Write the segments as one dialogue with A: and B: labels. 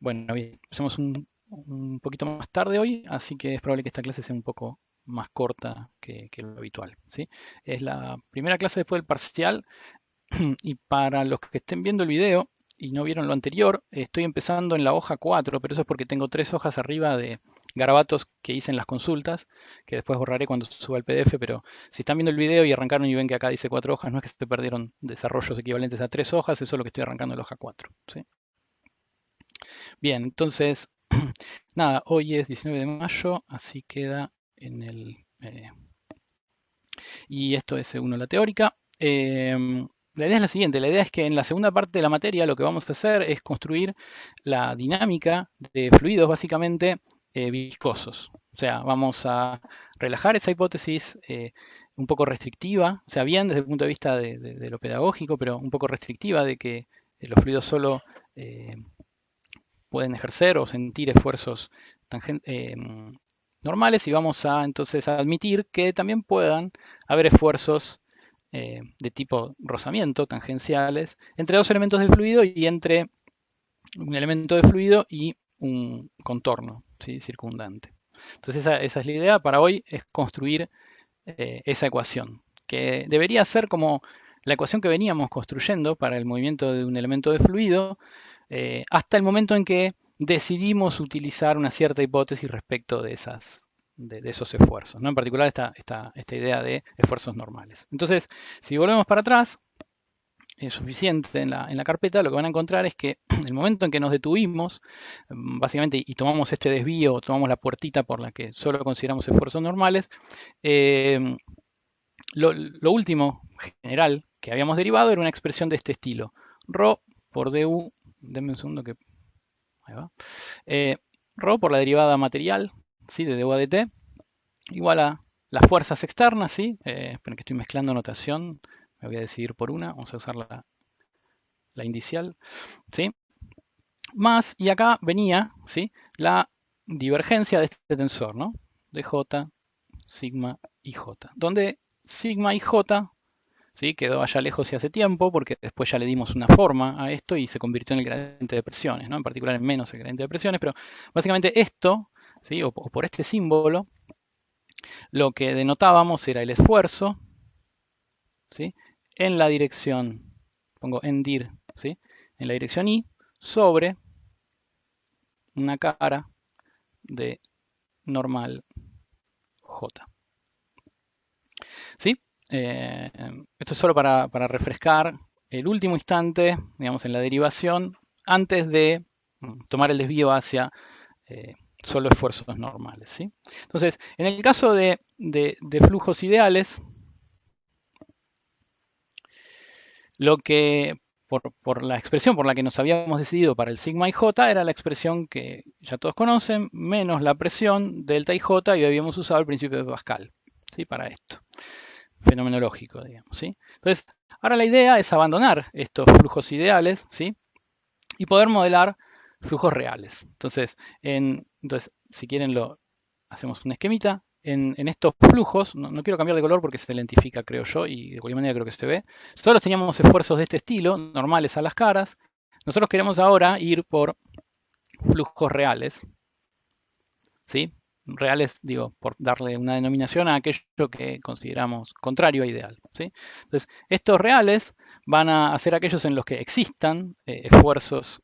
A: Bueno, bien, empecemos un poquito más tarde hoy, así que es probable que esta clase sea un poco más corta que lo habitual, ¿sí? Es la primera clase después del parcial y para los que estén viendo el video y no vieron lo anterior, estoy empezando en la hoja 4, pero eso es porque tengo 3 hojas arriba de garabatos que hice en las consultas, que después borraré cuando suba el PDF, pero si están viendo el video y arrancaron y ven que acá dice 4 hojas, no es que se perdieron desarrollos equivalentes a 3 hojas, eso es lo que estoy arrancando en la hoja 4, ¿sí? Bien, entonces, nada, hoy es 19 de mayo, así queda en el... y esto es según la teórica. La idea es la siguiente, la idea es que en la segunda parte de la materia lo que vamos a hacer es construir la dinámica de fluidos básicamente viscosos. O sea, vamos a relajar esa hipótesis un poco restrictiva, o sea, bien desde el punto de vista de lo pedagógico, pero un poco restrictiva de que los fluidos solo pueden ejercer o sentir esfuerzos normales y vamos a entonces a admitir que también puedan haber esfuerzos de tipo rozamiento, tangenciales, entre dos elementos del fluido y entre un elemento de fluido y un contorno, ¿sí?, circundante. Entonces esa es la idea para hoy, es construir esa ecuación, que debería ser como la ecuación que veníamos construyendo para el movimiento de un elemento de fluido, hasta el momento en que decidimos utilizar una cierta hipótesis respecto de esos esfuerzos, ¿no? En particular esta idea de esfuerzos normales. Entonces, si volvemos para atrás, es suficiente en la carpeta, lo que van a encontrar es que el momento en que nos detuvimos, básicamente, y tomamos este desvío, tomamos la puertita por la que solo consideramos esfuerzos normales, lo último general que habíamos derivado era una expresión de este estilo. Rho por du, denme un segundo que... Ahí va. Rho por la derivada material, ¿sí?, de du a dt, igual a las fuerzas externas, ¿sí? Esperen que estoy mezclando notación, me voy a decidir por una, vamos a usar la inicial, ¿sí? Más, y acá venía, ¿sí?, la divergencia de este tensor, ¿no? De J, sigma y J, donde sigma y J, ¿sí?, quedó allá lejos y hace tiempo, porque después ya le dimos una forma a esto y se convirtió en el gradiente de presiones, ¿no? En particular en menos el gradiente de presiones, pero básicamente esto, ¿sí?, o por este símbolo, lo que denotábamos era el esfuerzo, ¿sí?, en la dirección, pongo en dir, ¿sí?, en la dirección y sobre una cara de normal J. ¿Sí? Esto es solo para refrescar el último instante, digamos, en la derivación, antes de tomar el desvío hacia solo esfuerzos normales, ¿sí? Entonces, en el caso de flujos ideales, lo que por la expresión por la que nos habíamos decidido para el sigma y j era la expresión que ya todos conocen, menos la presión delta y j, y habíamos usado el principio de Pascal, ¿sí?, para esto, fenomenológico, digamos, ¿sí? Entonces, ahora la idea es abandonar estos flujos ideales, ¿sí?, y poder modelar flujos reales. Entonces, si quieren, hacemos un esquemita. En estos flujos, no quiero cambiar de color porque se lentifica, creo yo, y de cualquier manera creo que se ve. Solo teníamos esfuerzos de este estilo, normales a las caras. Nosotros queremos ahora ir por flujos reales, ¿sí? Reales, digo, por darle una denominación a aquello que consideramos contrario a ideal, ¿sí? Entonces, estos reales van a ser aquellos en los que existan esfuerzos.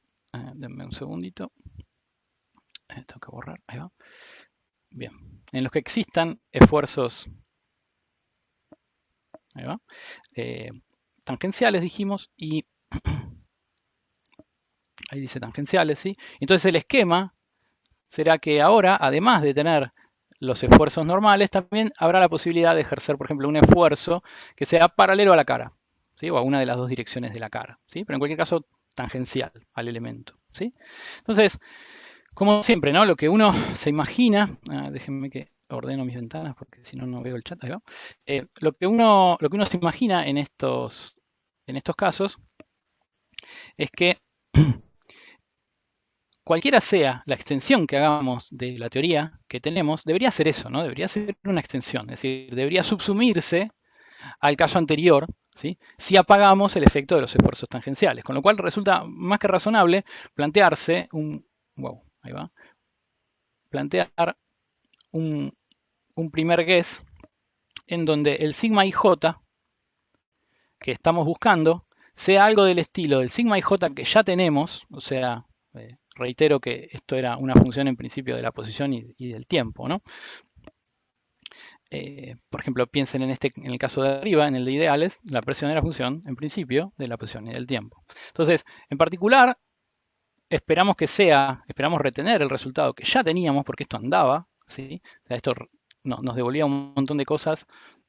A: Denme un segundito. Tengo que borrar, ahí va. Bien, en los que existan esfuerzos, ahí va, tangenciales, dijimos, y ahí dice tangenciales, ¿sí? Entonces el esquema será que ahora, además de tener los esfuerzos normales, también habrá la posibilidad de ejercer, por ejemplo, un esfuerzo que sea paralelo a la cara, ¿sí?, o a una de las dos direcciones de la cara, ¿sí?, pero en cualquier caso tangencial al elemento, ¿sí? Entonces, como siempre, ¿no?, lo que uno se imagina, déjenme que ordeno mis ventanas porque si no, no veo el chat, ahí va. Lo que uno se imagina en estos casos es que cualquiera sea la extensión que hagamos de la teoría que tenemos, debería ser eso, ¿no? Debería ser una extensión, es decir, debería subsumirse al caso anterior, ¿sí?, si apagamos el efecto de los esfuerzos tangenciales, con lo cual resulta más que razonable plantearse wow, ahí va, plantear un primer guess en donde el sigma ij que estamos buscando sea algo del estilo del sigma ij que ya tenemos, o sea, reitero que esto era una función en principio de la posición y del tiempo, ¿no? Por ejemplo, piensen en el caso de arriba, en el de ideales, la presión de la función, en principio, de la posición y del tiempo. Entonces, en particular, esperamos retener el resultado que ya teníamos, porque esto andaba, ¿sí? O sea, esto nos devolvía un montón de cosas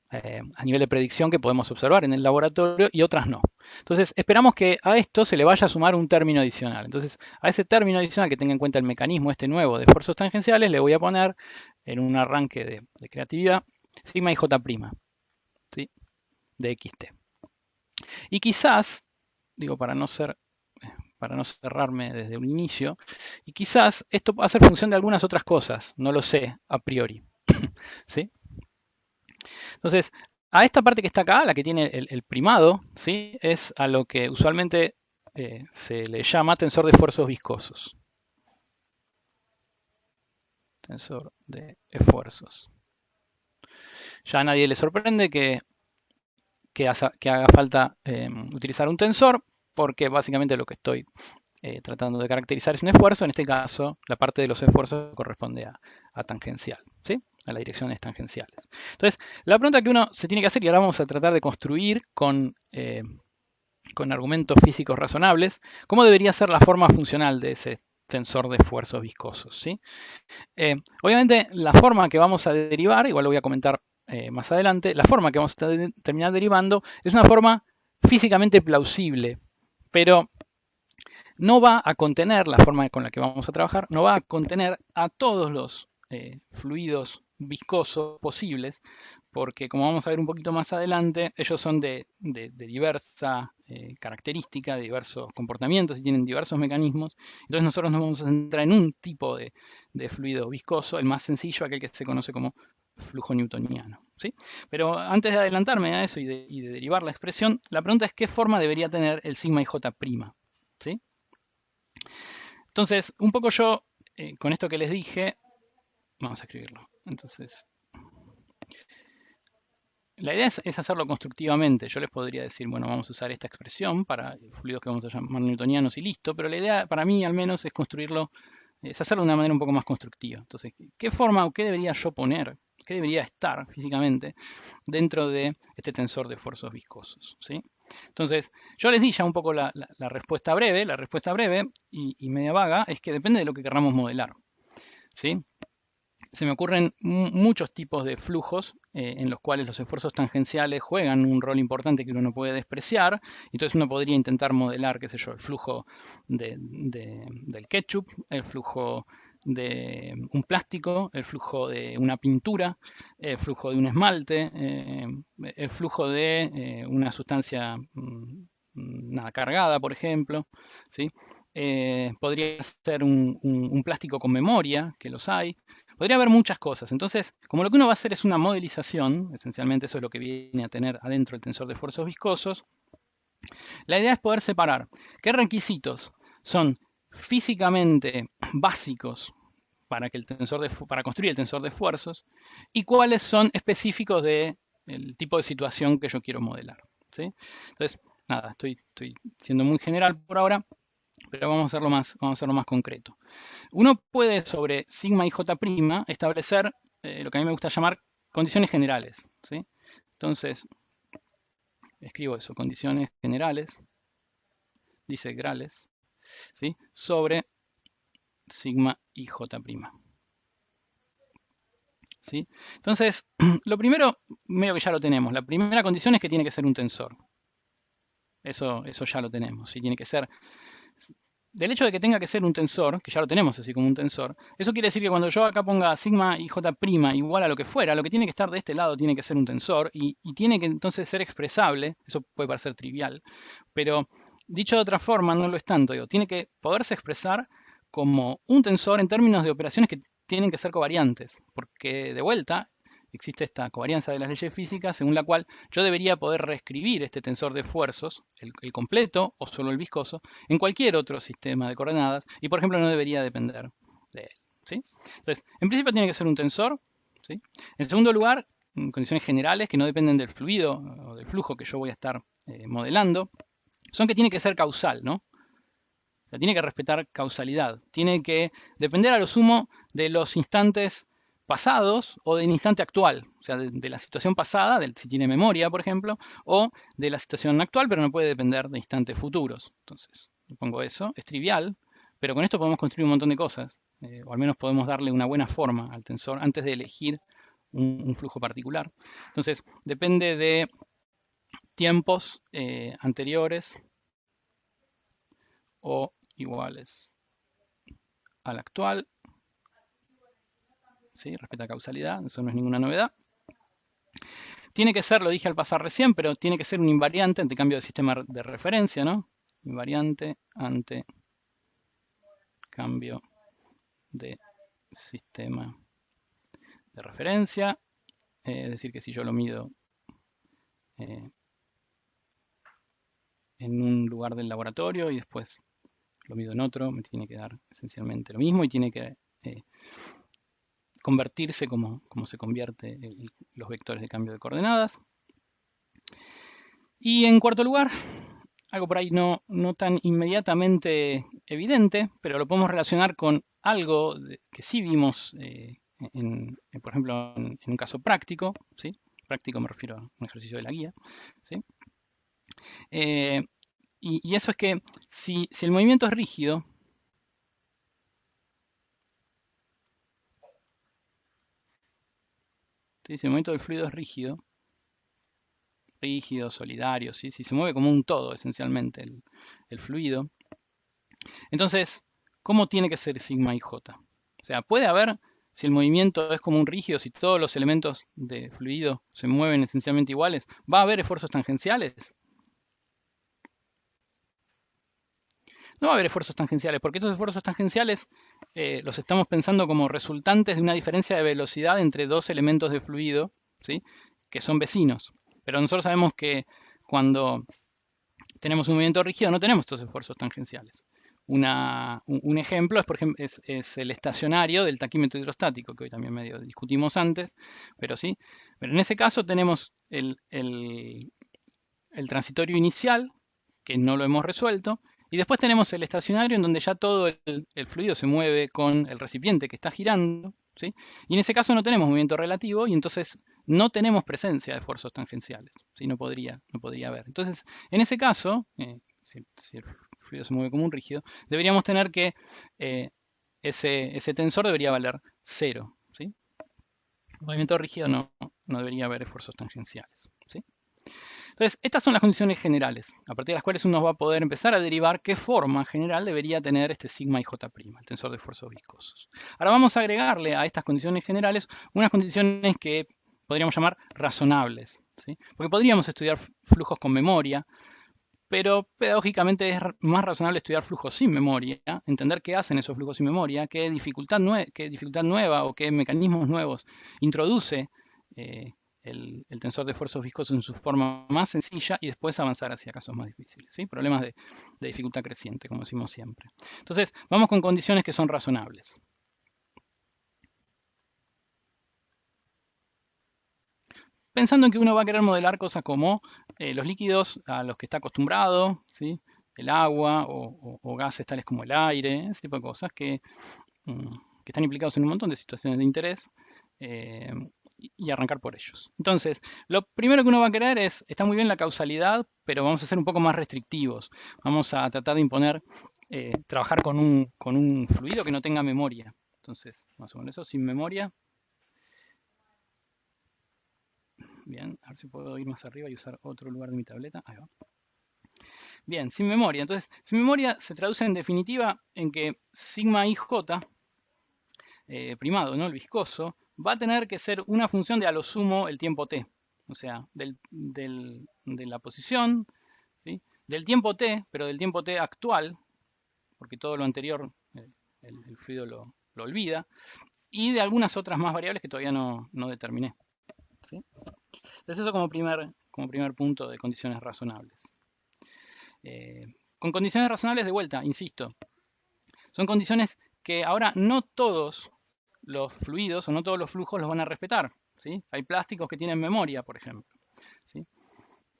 A: a nivel de predicción que podemos observar en el laboratorio y otras no. Entonces, esperamos que a esto se le vaya a sumar un término adicional. Entonces, a ese término adicional que tenga en cuenta el mecanismo este nuevo de esfuerzos tangenciales, le voy a poner en un arranque de creatividad sigma ij', ¿sí? De xt. Y quizás, digo, para no cerrarme desde un inicio, y quizás esto va a ser función de algunas otras cosas, no lo sé a priori. ¿Sí? Entonces, a esta parte que está acá, la que tiene el primado, ¿sí? Es a lo que usualmente se le llama tensor de esfuerzos viscosos. Tensor de esfuerzos. Ya a nadie le sorprende que haga falta utilizar un tensor, porque básicamente lo que estoy tratando de caracterizar es un esfuerzo. En este caso, la parte de los esfuerzos corresponde a tangencial, ¿sí? A las direcciones tangenciales. Entonces, la pregunta que uno se tiene que hacer, y ahora vamos a tratar de construir con argumentos físicos razonables, ¿cómo debería ser la forma funcional de ese tensor de esfuerzos viscosos? ¿Sí? Obviamente, la forma que vamos a derivar, igual lo voy a comentar más adelante, la forma que vamos a terminar derivando es una forma físicamente plausible, pero no va a contener, la forma con la que vamos a trabajar, no va a contener a todos los fluidos viscosos posibles, porque como vamos a ver un poquito más adelante, ellos son de diversa característica, de diversos comportamientos y tienen diversos mecanismos. Entonces nosotros nos vamos a centrar en un tipo de fluido viscoso, el más sencillo, aquel que se conoce como flujo newtoniano. ¿Sí? Pero antes de adelantarme a eso y de derivar la expresión, la pregunta es qué forma debería tener el sigma ij'. ¿Sí? Entonces, un poco yo, con esto que les dije, vamos a escribirlo. Entonces, la idea es hacerlo constructivamente. Yo les podría decir, bueno, vamos a usar esta expresión para fluidos que vamos a llamar newtonianos y listo, pero la idea para mí al menos es construirlo, es hacerlo de una manera un poco más constructiva. Entonces, ¿qué forma o qué debería yo poner? ¿Qué debería estar físicamente dentro de este tensor de esfuerzos viscosos? ¿Sí? Entonces, yo les di ya un poco la respuesta breve. La respuesta breve y media vaga es que depende de lo que queramos modelar. ¿Sí? Se me ocurren muchos tipos de flujos en los cuales los esfuerzos tangenciales juegan un rol importante que uno no puede despreciar. Entonces uno podría intentar modelar, qué sé yo, el flujo del ketchup, el flujo de un plástico, el flujo de una pintura, el flujo de un esmalte, el flujo de una sustancia nada cargada, por ejemplo, ¿sí? Podría ser un plástico con memoria, que los hay. Podría haber muchas cosas. Entonces, como lo que uno va a hacer es una modelización, esencialmente eso es lo que viene a tener adentro el tensor de esfuerzos viscosos, la idea es poder separar qué requisitos son físicamente básicos para construir el tensor de esfuerzos y cuáles son específicos del tipo de situación que yo quiero modelar. ¿Sí? Entonces, nada, estoy siendo muy general por ahora, pero vamos a hacerlo más concreto. Uno puede sobre sigma y j' establecer lo que a mí me gusta llamar condiciones generales. ¿Sí? Entonces, escribo eso, condiciones generales, dice grales, ¿sí? Sobre sigma y j'. ¿Sí? Entonces, lo primero, medio que ya lo tenemos. La primera condición es que tiene que ser un tensor. Eso ya lo tenemos. ¿Sí? Tiene que ser. Del hecho de que tenga que ser un tensor, que ya lo tenemos así como un tensor, eso quiere decir que cuando yo acá ponga sigma y j' igual a lo que fuera, lo que tiene que estar de este lado tiene que ser un tensor y tiene que entonces ser expresable. Eso puede parecer trivial, pero dicho de otra forma no lo es tanto. Digo, tiene que poderse expresar como un tensor en términos de operaciones que tienen que ser covariantes, porque de vuelta, existe esta covarianza de las leyes físicas según la cual yo debería poder reescribir este tensor de fuerzos, el completo o solo el viscoso, en cualquier otro sistema de coordenadas y, por ejemplo, no debería depender de él. ¿Sí? Entonces, en principio tiene que ser un tensor. ¿Sí? En segundo lugar, en condiciones generales que no dependen del fluido o del flujo que yo voy a estar modelando, son que tiene que ser causal, ¿no? O sea, tiene que respetar causalidad, tiene que depender a lo sumo de los instantes pasados o del instante actual, o sea, de la situación pasada, si tiene memoria, por ejemplo, o de la situación actual, pero no puede depender de instantes futuros. Entonces, pongo eso, es trivial, pero con esto podemos construir un montón de cosas, o al menos podemos darle una buena forma al tensor antes de elegir un flujo particular. Entonces, depende de tiempos anteriores o iguales al actual. ¿Sí? Respeta causalidad, eso no es ninguna novedad. Tiene que ser, lo dije al pasar recién, pero tiene que ser un invariante ante cambio de sistema de referencia, ¿no? Invariante ante cambio de sistema de referencia. Es decir, que si yo lo mido en un lugar del laboratorio y después lo mido en otro, me tiene que dar esencialmente lo mismo y tiene que convertirse como se convierte los vectores de cambio de coordenadas. Y en cuarto lugar, algo por ahí no tan inmediatamente evidente, pero lo podemos relacionar con algo que sí vimos, por ejemplo, en un caso práctico. ¿Sí? Práctico me refiero a un ejercicio de la guía. ¿Sí? Y eso es que si el movimiento es rígido, ¿sí? Si el movimiento del fluido es rígido, solidario, ¿sí? Si se mueve como un todo esencialmente el fluido, entonces, ¿cómo tiene que ser sigma y j? O sea, puede haber, si el movimiento es como un rígido, si todos los elementos de fluido se mueven esencialmente iguales, ¿va a haber esfuerzos tangenciales? No va a haber esfuerzos tangenciales, porque estos esfuerzos tangenciales los estamos pensando como resultantes de una diferencia de velocidad entre dos elementos de fluido, ¿sí? Que son vecinos. Pero nosotros sabemos que cuando tenemos un movimiento rígido no tenemos estos esfuerzos tangenciales. Un ejemplo es, por ejemplo, es el estacionario del taquímetro hidrostático, que hoy también medio discutimos antes, pero sí. Pero en ese caso tenemos el transitorio inicial, que no lo hemos resuelto, y después tenemos el estacionario en donde ya todo el fluido se mueve con el recipiente que está girando, ¿sí? Y en ese caso no tenemos movimiento relativo y entonces no tenemos presencia de esfuerzos tangenciales, ¿sí? No podría haber. Entonces, en ese caso, si el fluido se mueve como un rígido, deberíamos tener que ese tensor debería valer 0, ¿sí? Movimiento rígido no debería haber esfuerzos tangenciales, ¿sí? Entonces, estas son las condiciones generales, a partir de las cuales uno va a poder empezar a derivar qué forma general debería tener este sigma y j', el tensor de esfuerzos viscosos. Ahora vamos a agregarle a estas condiciones generales unas condiciones que podríamos llamar razonables, ¿sí? Porque podríamos estudiar flujos con memoria, pero pedagógicamente es más razonable estudiar flujos sin memoria, entender qué hacen esos flujos sin memoria, qué dificultad nueva o qué mecanismos nuevos introduce el tensor de esfuerzos viscosos en su forma más sencilla y después avanzar hacia casos más difíciles, ¿sí? Problemas de dificultad creciente, como decimos siempre. Entonces, vamos con condiciones que son razonables. Pensando en que uno va a querer modelar cosas como los líquidos a los que está acostumbrado, ¿sí? El agua o gases tales como el aire, ese tipo de cosas que están implicados en un montón de situaciones de interés y arrancar por ellos. Entonces, lo primero que uno va a querer está muy bien la causalidad, pero vamos a ser un poco más restrictivos. Vamos a tratar de imponer, trabajar con un fluido que no tenga memoria. Entonces, más o menos eso, sin memoria. Bien, a ver si puedo ir más arriba y usar otro lugar de mi tableta. Ahí va. Bien, sin memoria. Entonces, sin memoria se traduce en definitiva en que sigma ij, primado, ¿no? El viscoso, va a tener que ser una función de a lo sumo el tiempo t. O sea, de la posición, ¿sí? Del tiempo t, pero del tiempo t actual, porque todo lo anterior el fluido lo olvida, y de algunas otras más variables que todavía no determiné. ¿sí? Entonces eso como primer punto de condiciones razonables. Con condiciones razonables de vuelta, insisto, son condiciones que ahora no todos los fluidos o no todos los flujos los van a respetar, ¿sí? Hay plásticos que tienen memoria, por ejemplo, ¿sí?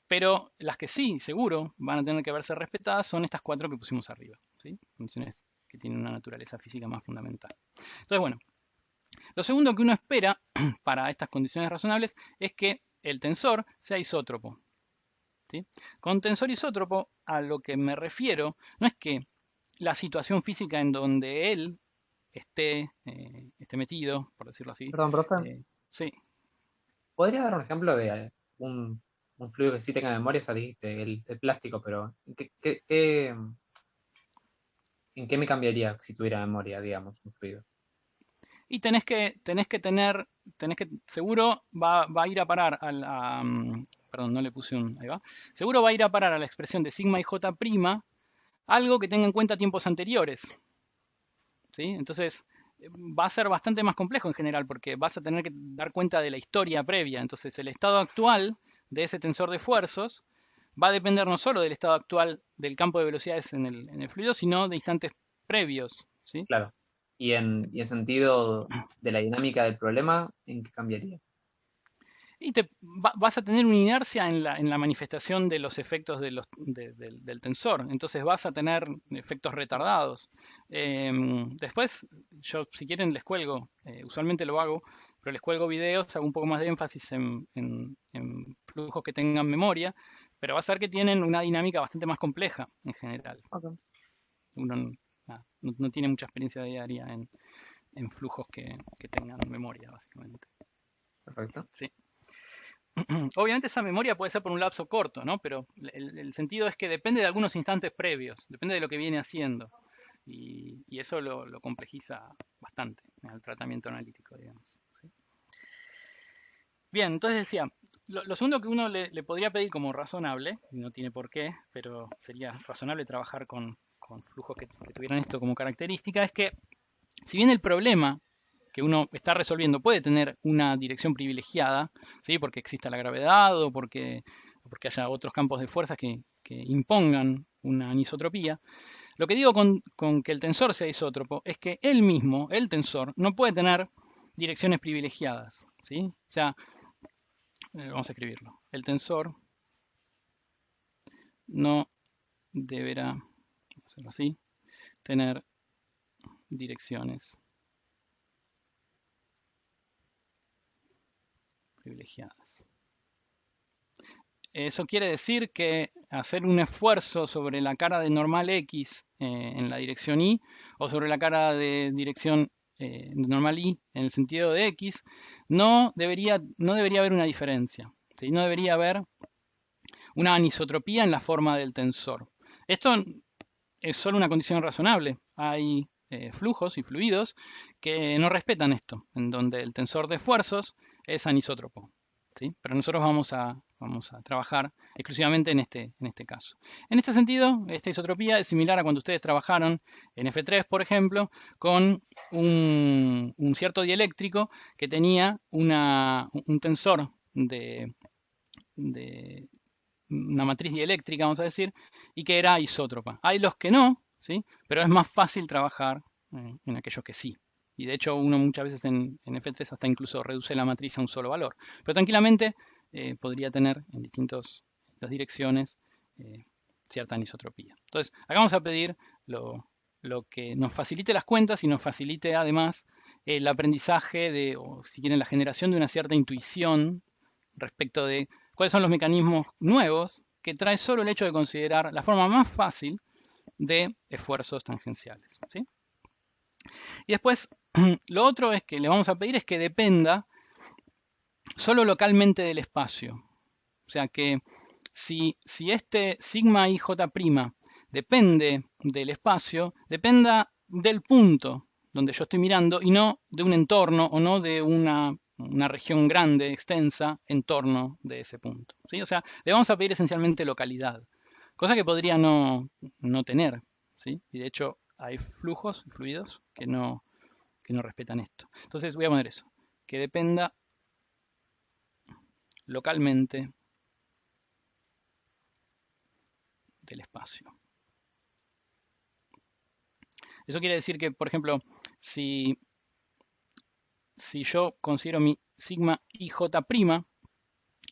A: Pero las que sí, seguro, van a tener que verse respetadas son estas cuatro que pusimos arriba, ¿sí? Condiciones que tienen una naturaleza física más fundamental. Entonces, bueno, lo segundo que uno espera para estas condiciones razonables es que el tensor sea isótropo, ¿sí? Con tensor isótropo a lo que me refiero no es que la situación física en donde él esté metido, por decirlo así.
B: Perdón, profe.
A: Sí,
B: ¿Podría dar un ejemplo de un fluido que sí tenga memoria? O sea, dijiste el plástico, pero ¿en qué me cambiaría si tuviera memoria, digamos, un fluido?
A: y seguro va a ir a parar perdón, no le puse ahí va. Seguro va a ir a parar a la expresión de sigma y j', algo que tenga en cuenta tiempos anteriores, ¿sí? Entonces, va a ser bastante más complejo en general porque vas a tener que dar cuenta de la historia previa. Entonces, el estado actual de ese tensor de esfuerzos va a depender no solo del estado actual del campo de velocidades en el fluido, sino de instantes previos, ¿sí?
B: Claro. Y en sentido de la dinámica del problema, ¿en qué cambiaría?
A: Y vas a tener una inercia en la manifestación de los efectos del tensor. Entonces vas a tener efectos retardados. Después, yo si quieren les cuelgo, usualmente lo hago, pero les cuelgo videos, hago un poco más de énfasis en flujos que tengan memoria, pero va a ser que tienen una dinámica bastante más compleja en general.
B: Ok,
A: Uno no tiene mucha experiencia diaria en flujos que tengan memoria, básicamente.
B: perfecto.
A: Sí. Obviamente esa memoria puede ser por un lapso corto, ¿no? Pero el sentido es que depende de algunos instantes previos, depende de lo que viene haciendo. Y eso lo complejiza bastante en el tratamiento analítico, digamos. ¿Sí? Bien, entonces decía, lo segundo que uno le podría pedir como razonable, y no tiene por qué, pero sería razonable trabajar con flujos que tuvieran esto como característica, es que si bien el problema que uno está resolviendo puede tener una dirección privilegiada, ¿sí? Porque exista la gravedad porque haya otros campos de fuerza que impongan una anisotropía. Lo que digo con que el tensor sea isótropo es que él mismo, el tensor, no puede tener direcciones privilegiadas, ¿sí? O sea, vamos a escribirlo. El tensor no deberá, hacerlo así, tener direcciones privilegiadas. Eso quiere decir que hacer un esfuerzo sobre la cara de normal X en la dirección Y o sobre la cara de dirección normal Y en el sentido de X, no debería haber una diferencia. ¿Sí? No debería haber una anisotropía en la forma del tensor. Esto es solo una condición razonable. Hay flujos y fluidos que no respetan esto, en donde el tensor de esfuerzos es anisótropo. ¿Sí? Pero nosotros vamos a trabajar exclusivamente en este caso. En este sentido, esta isotropía es similar a cuando ustedes trabajaron en F3, por ejemplo, con un cierto dieléctrico que tenía un tensor de una matriz dieléctrica, vamos a decir, y que era isótropa. Hay los que no, ¿sí? Pero es más fácil trabajar en aquellos que sí. Y de hecho uno muchas veces en F3 hasta incluso reduce la matriz a un solo valor. Pero tranquilamente podría tener en distintas direcciones cierta anisotropía. Entonces, acá vamos a pedir lo que nos facilite las cuentas y nos facilite además el aprendizaje o si quieren, la generación de una cierta intuición respecto de cuáles son los mecanismos nuevos que trae solo el hecho de considerar la forma más fácil de esfuerzos tangenciales. ¿Sí? Y después, lo otro es que le vamos a pedir es que dependa solo localmente del espacio. O sea que si este sigma i j' depende del espacio, dependa del punto donde yo estoy mirando y no de un entorno o no de una región grande, extensa, en torno de ese punto. ¿Sí? O sea, le vamos a pedir esencialmente localidad, cosa que podría no tener. ¿Sí? Y de hecho hay flujos, fluidos, que no respetan esto. Entonces voy a poner eso, que dependa localmente del espacio. Eso quiere decir que, por ejemplo, si yo considero mi sigma ij',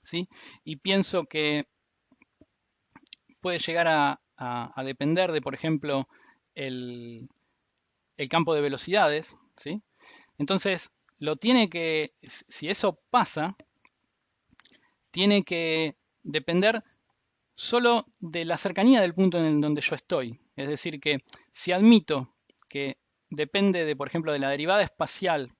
A: ¿sí? Y pienso que puede llegar a depender de, por ejemplo, el campo de velocidades, ¿sí? Entonces, si eso pasa, tiene que depender solo de la cercanía del punto en donde yo estoy. Es decir, que si admito que depende de, por ejemplo, de la derivada espacial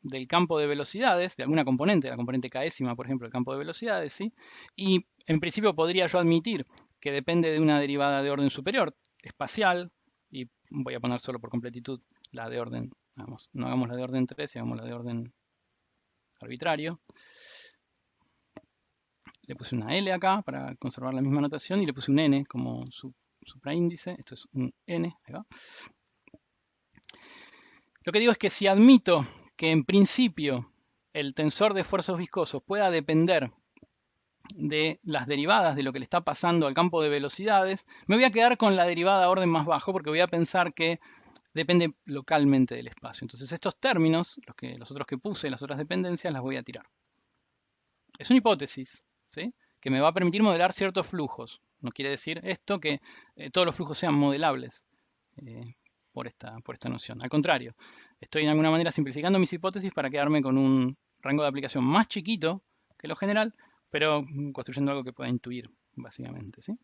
A: del campo de velocidades, de alguna componente, la componente k'ésima, por ejemplo, del campo de velocidades, ¿sí? Y en principio podría yo admitir que depende de una derivada de orden superior, espacial, y voy a poner solo por completitud la de orden, vamos, no hagamos la de orden 3, hagamos la de orden arbitrario. Le puse una L acá para conservar la misma notación y le puse un N como supraíndice. Esto es un N, ahí va. Lo que digo es que si admito que en principio el tensor de esfuerzos viscosos pueda depender de las derivadas de lo que le está pasando al campo de velocidades, me voy a quedar con la derivada a orden más bajo porque voy a pensar que depende localmente del espacio. Entonces estos términos, los otros que puse, las otras dependencias, las voy a tirar. Es una hipótesis, ¿sí? Que me va a permitir modelar ciertos flujos. No quiere decir esto que todos los flujos sean modelables por esta noción. Al contrario, estoy en alguna manera simplificando mis hipótesis para quedarme con un rango de aplicación más chiquito que lo general, pero construyendo algo que pueda intuir, básicamente, ¿sí?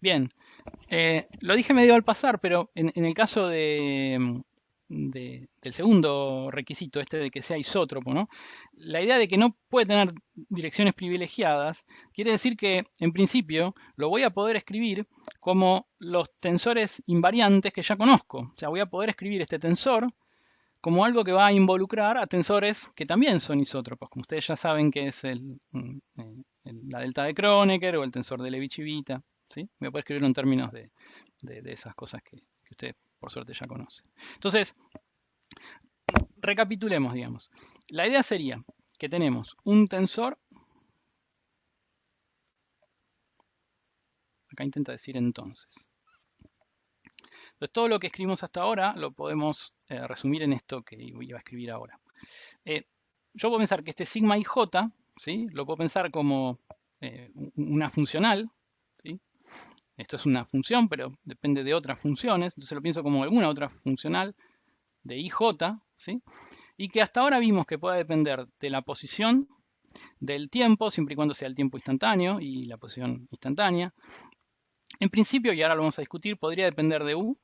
A: Bien, lo dije medio al pasar, pero en el caso del segundo requisito, este de que sea isótropo, ¿no? La idea de que no puede tener direcciones privilegiadas quiere decir que, en principio, lo voy a poder escribir como los tensores invariantes que ya conozco. O sea, voy a poder escribir este tensor como algo que va a involucrar a tensores que también son isótropos, como ustedes ya saben que es la delta de Kronecker o el tensor de Levi-Civita. ¿Sí? Voy a poder escribirlo en términos de esas cosas que ustedes por suerte ya conocen. Entonces, recapitulemos, digamos. La idea sería que tenemos un tensor, acá intenta decir entonces. Entonces, todo lo que escribimos hasta ahora lo podemos resumir en esto que iba a escribir ahora. Yo puedo pensar que este sigma ij, ¿sí? Lo puedo pensar como una funcional, ¿sí? Esto es una función, pero depende de otras funciones. Entonces lo pienso como alguna otra funcional de IJ, ¿sí? Y que hasta ahora vimos que puede depender de la posición, del tiempo, siempre y cuando sea el tiempo instantáneo y la posición instantánea. En principio, y ahora lo vamos a discutir, podría depender de U.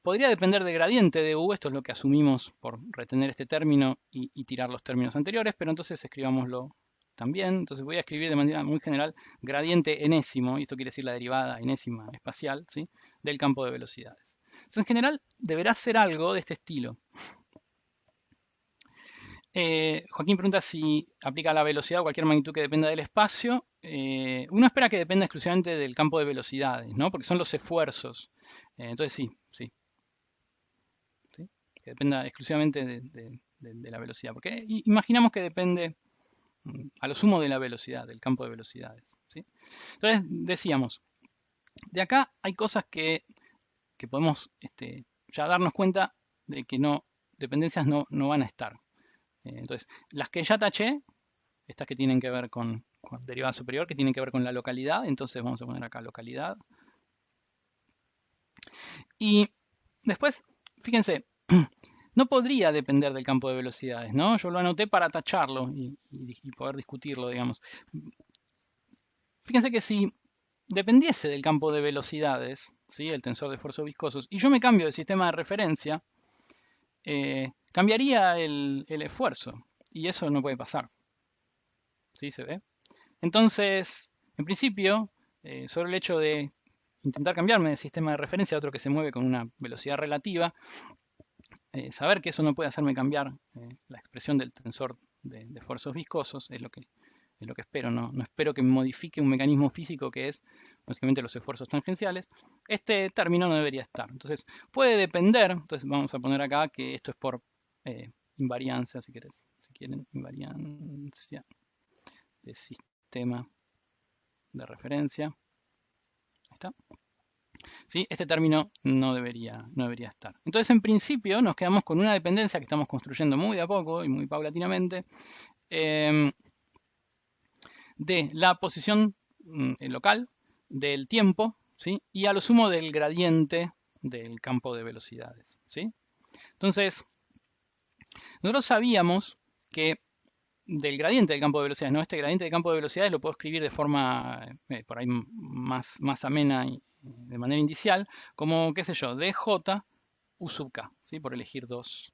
A: Podría depender de gradiente de U, esto es lo que asumimos por retener este término y tirar los términos anteriores, pero entonces escribámoslo también. Entonces voy a escribir de manera muy general gradiente enésimo, y esto quiere decir la derivada enésima espacial, ¿sí? Del campo de velocidades. Entonces en general deberá ser algo de este estilo. Joaquín pregunta si aplica a la velocidad o cualquier magnitud que dependa del espacio. Uno espera que dependa exclusivamente del campo de velocidades, ¿no? Porque son los esfuerzos. Entonces sí. Que dependa exclusivamente de la velocidad. Porque imaginamos que depende a lo sumo de la velocidad, del campo de velocidades, ¿sí? Entonces decíamos, de acá hay cosas que podemos ya darnos cuenta de que dependencias no van a estar. Entonces, las que ya taché, estas que tienen que ver con derivada superior, que tienen que ver con la localidad, entonces vamos a poner acá localidad. Y después, fíjense, no podría depender del campo de velocidades, ¿no? Yo lo anoté para tacharlo y poder discutirlo, digamos. Fíjense que si dependiese del campo de velocidades, ¿sí? El tensor de esfuerzos viscosos, y yo me cambio de sistema de referencia, cambiaría el esfuerzo, y eso no puede pasar. ¿Sí se ve? Entonces, en principio, sobre el hecho de intentar cambiarme de sistema de referencia a otro que se mueve con una velocidad relativa, saber que eso no puede hacerme cambiar la expresión del tensor de esfuerzos viscosos es lo que espero. No espero que modifique un mecanismo físico que es básicamente los esfuerzos tangenciales. Este término no debería estar. Entonces puede depender, entonces vamos a poner acá que esto es por invariancia, si querés, si quieren, invariancia de sistema de referencia. Ahí está. ¿Sí? Este término no debería estar. Entonces, en principio, nos quedamos con una dependencia que estamos construyendo muy de a poco y muy paulatinamente de la posición local, del tiempo, ¿sí? Y a lo sumo del gradiente del campo de velocidades, ¿sí? Entonces, nosotros sabíamos que del gradiente del campo de velocidades, ¿no? Este gradiente del campo de velocidades lo puedo escribir de forma por ahí más amena y de manera indicial, como, qué sé yo, dj u sub k, ¿sí? Por elegir dos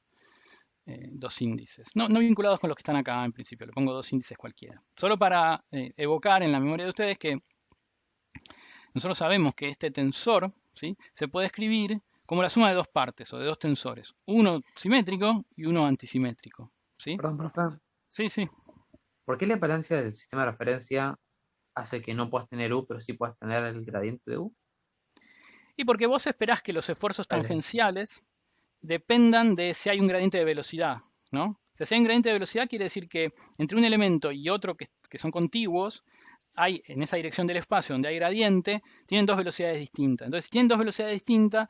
A: índices. No vinculados con los que están acá en principio, le pongo dos índices cualquiera. Solo para evocar en la memoria de ustedes que nosotros sabemos que este tensor, ¿sí? Se puede escribir como la suma de dos partes o de dos tensores, uno simétrico y uno antisimétrico, ¿sí?
B: Perdón, profe.
A: Sí, sí.
B: ¿Por qué la imperancia del sistema de referencia hace que no puedas tener U, pero sí puedas tener el gradiente de U?
A: Y porque vos esperás que los esfuerzos
B: ¿Cuál es la diferencia?
A: tangenciales dependan de si hay un gradiente de velocidad, ¿no? O sea, si hay un gradiente de velocidad quiere decir que entre un elemento y otro que son contiguos, hay en esa dirección del espacio donde hay gradiente, tienen dos velocidades distintas. Entonces, si tienen dos velocidades distintas,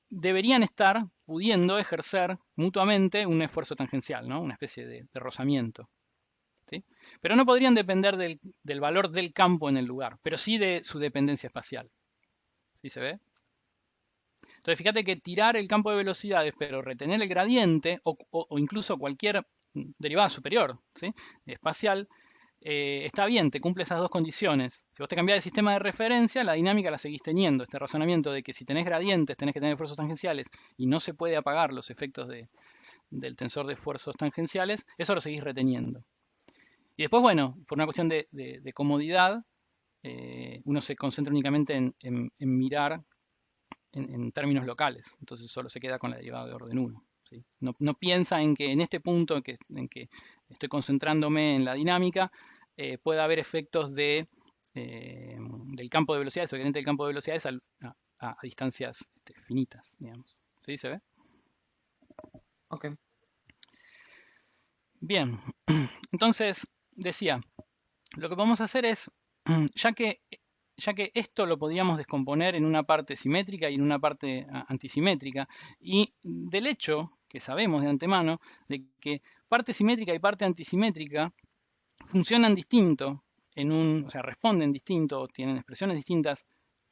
A: deberían estar pudiendo ejercer mutuamente un esfuerzo tangencial, ¿no? Una especie de rozamiento, ¿sí? Pero no podrían depender del valor del campo en el lugar, pero sí de su dependencia espacial. ¿Sí se ve? Entonces, fíjate que tirar el campo de velocidades, pero retener el gradiente o incluso cualquier derivada superior, ¿sí? Espacial, está bien, te cumple esas dos condiciones. Si vos te cambiás de sistema de referencia, la dinámica la seguís teniendo. Este razonamiento de que si tenés gradientes tenés que tener esfuerzos tangenciales y no se puede apagar los efectos del tensor de esfuerzos tangenciales, eso lo seguís reteniendo. Y después, bueno, por una cuestión de comodidad, uno se concentra únicamente en mirar en términos locales. Entonces solo se queda con la derivada de orden 1. ¿Sí? No piensa en que en este punto en que estoy concentrándome en la dinámica, pueda haber efectos del campo de velocidades o gradiente del campo de velocidades a distancias finitas, digamos. ¿Sí? ¿Se ve?
B: Ok.
A: Bien. Entonces, decía, lo que podemos hacer es, ya que esto lo podíamos descomponer en una parte simétrica y en una parte antisimétrica, y del hecho que sabemos de antemano de que parte simétrica y parte antisimétrica funcionan distinto, o sea, responden distinto, tienen expresiones distintas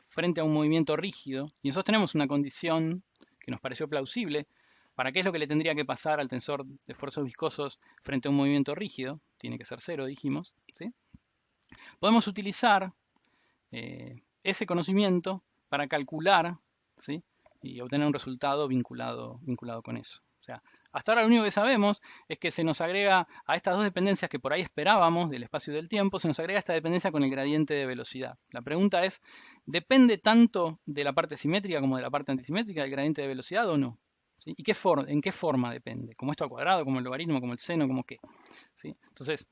A: frente a un movimiento rígido, y nosotros tenemos una condición que nos pareció plausible para qué es lo que le tendría que pasar al tensor de esfuerzos viscosos frente a un movimiento rígido, tiene que ser cero, dijimos, ¿sí? Podemos utilizar ese conocimiento para calcular, ¿sí? Y obtener un resultado vinculado con eso. O sea, hasta ahora lo único que sabemos es que se nos agrega a estas dos dependencias que por ahí esperábamos del espacio y del tiempo, se nos agrega esta dependencia con el gradiente de velocidad. La pregunta es, ¿depende tanto de la parte simétrica como de la parte antisimétrica del gradiente de velocidad o no? ¿Sí? ¿Y en qué forma depende? ¿Como esto al cuadrado, como el logaritmo, como el seno, como qué? ¿Sí? Entonces,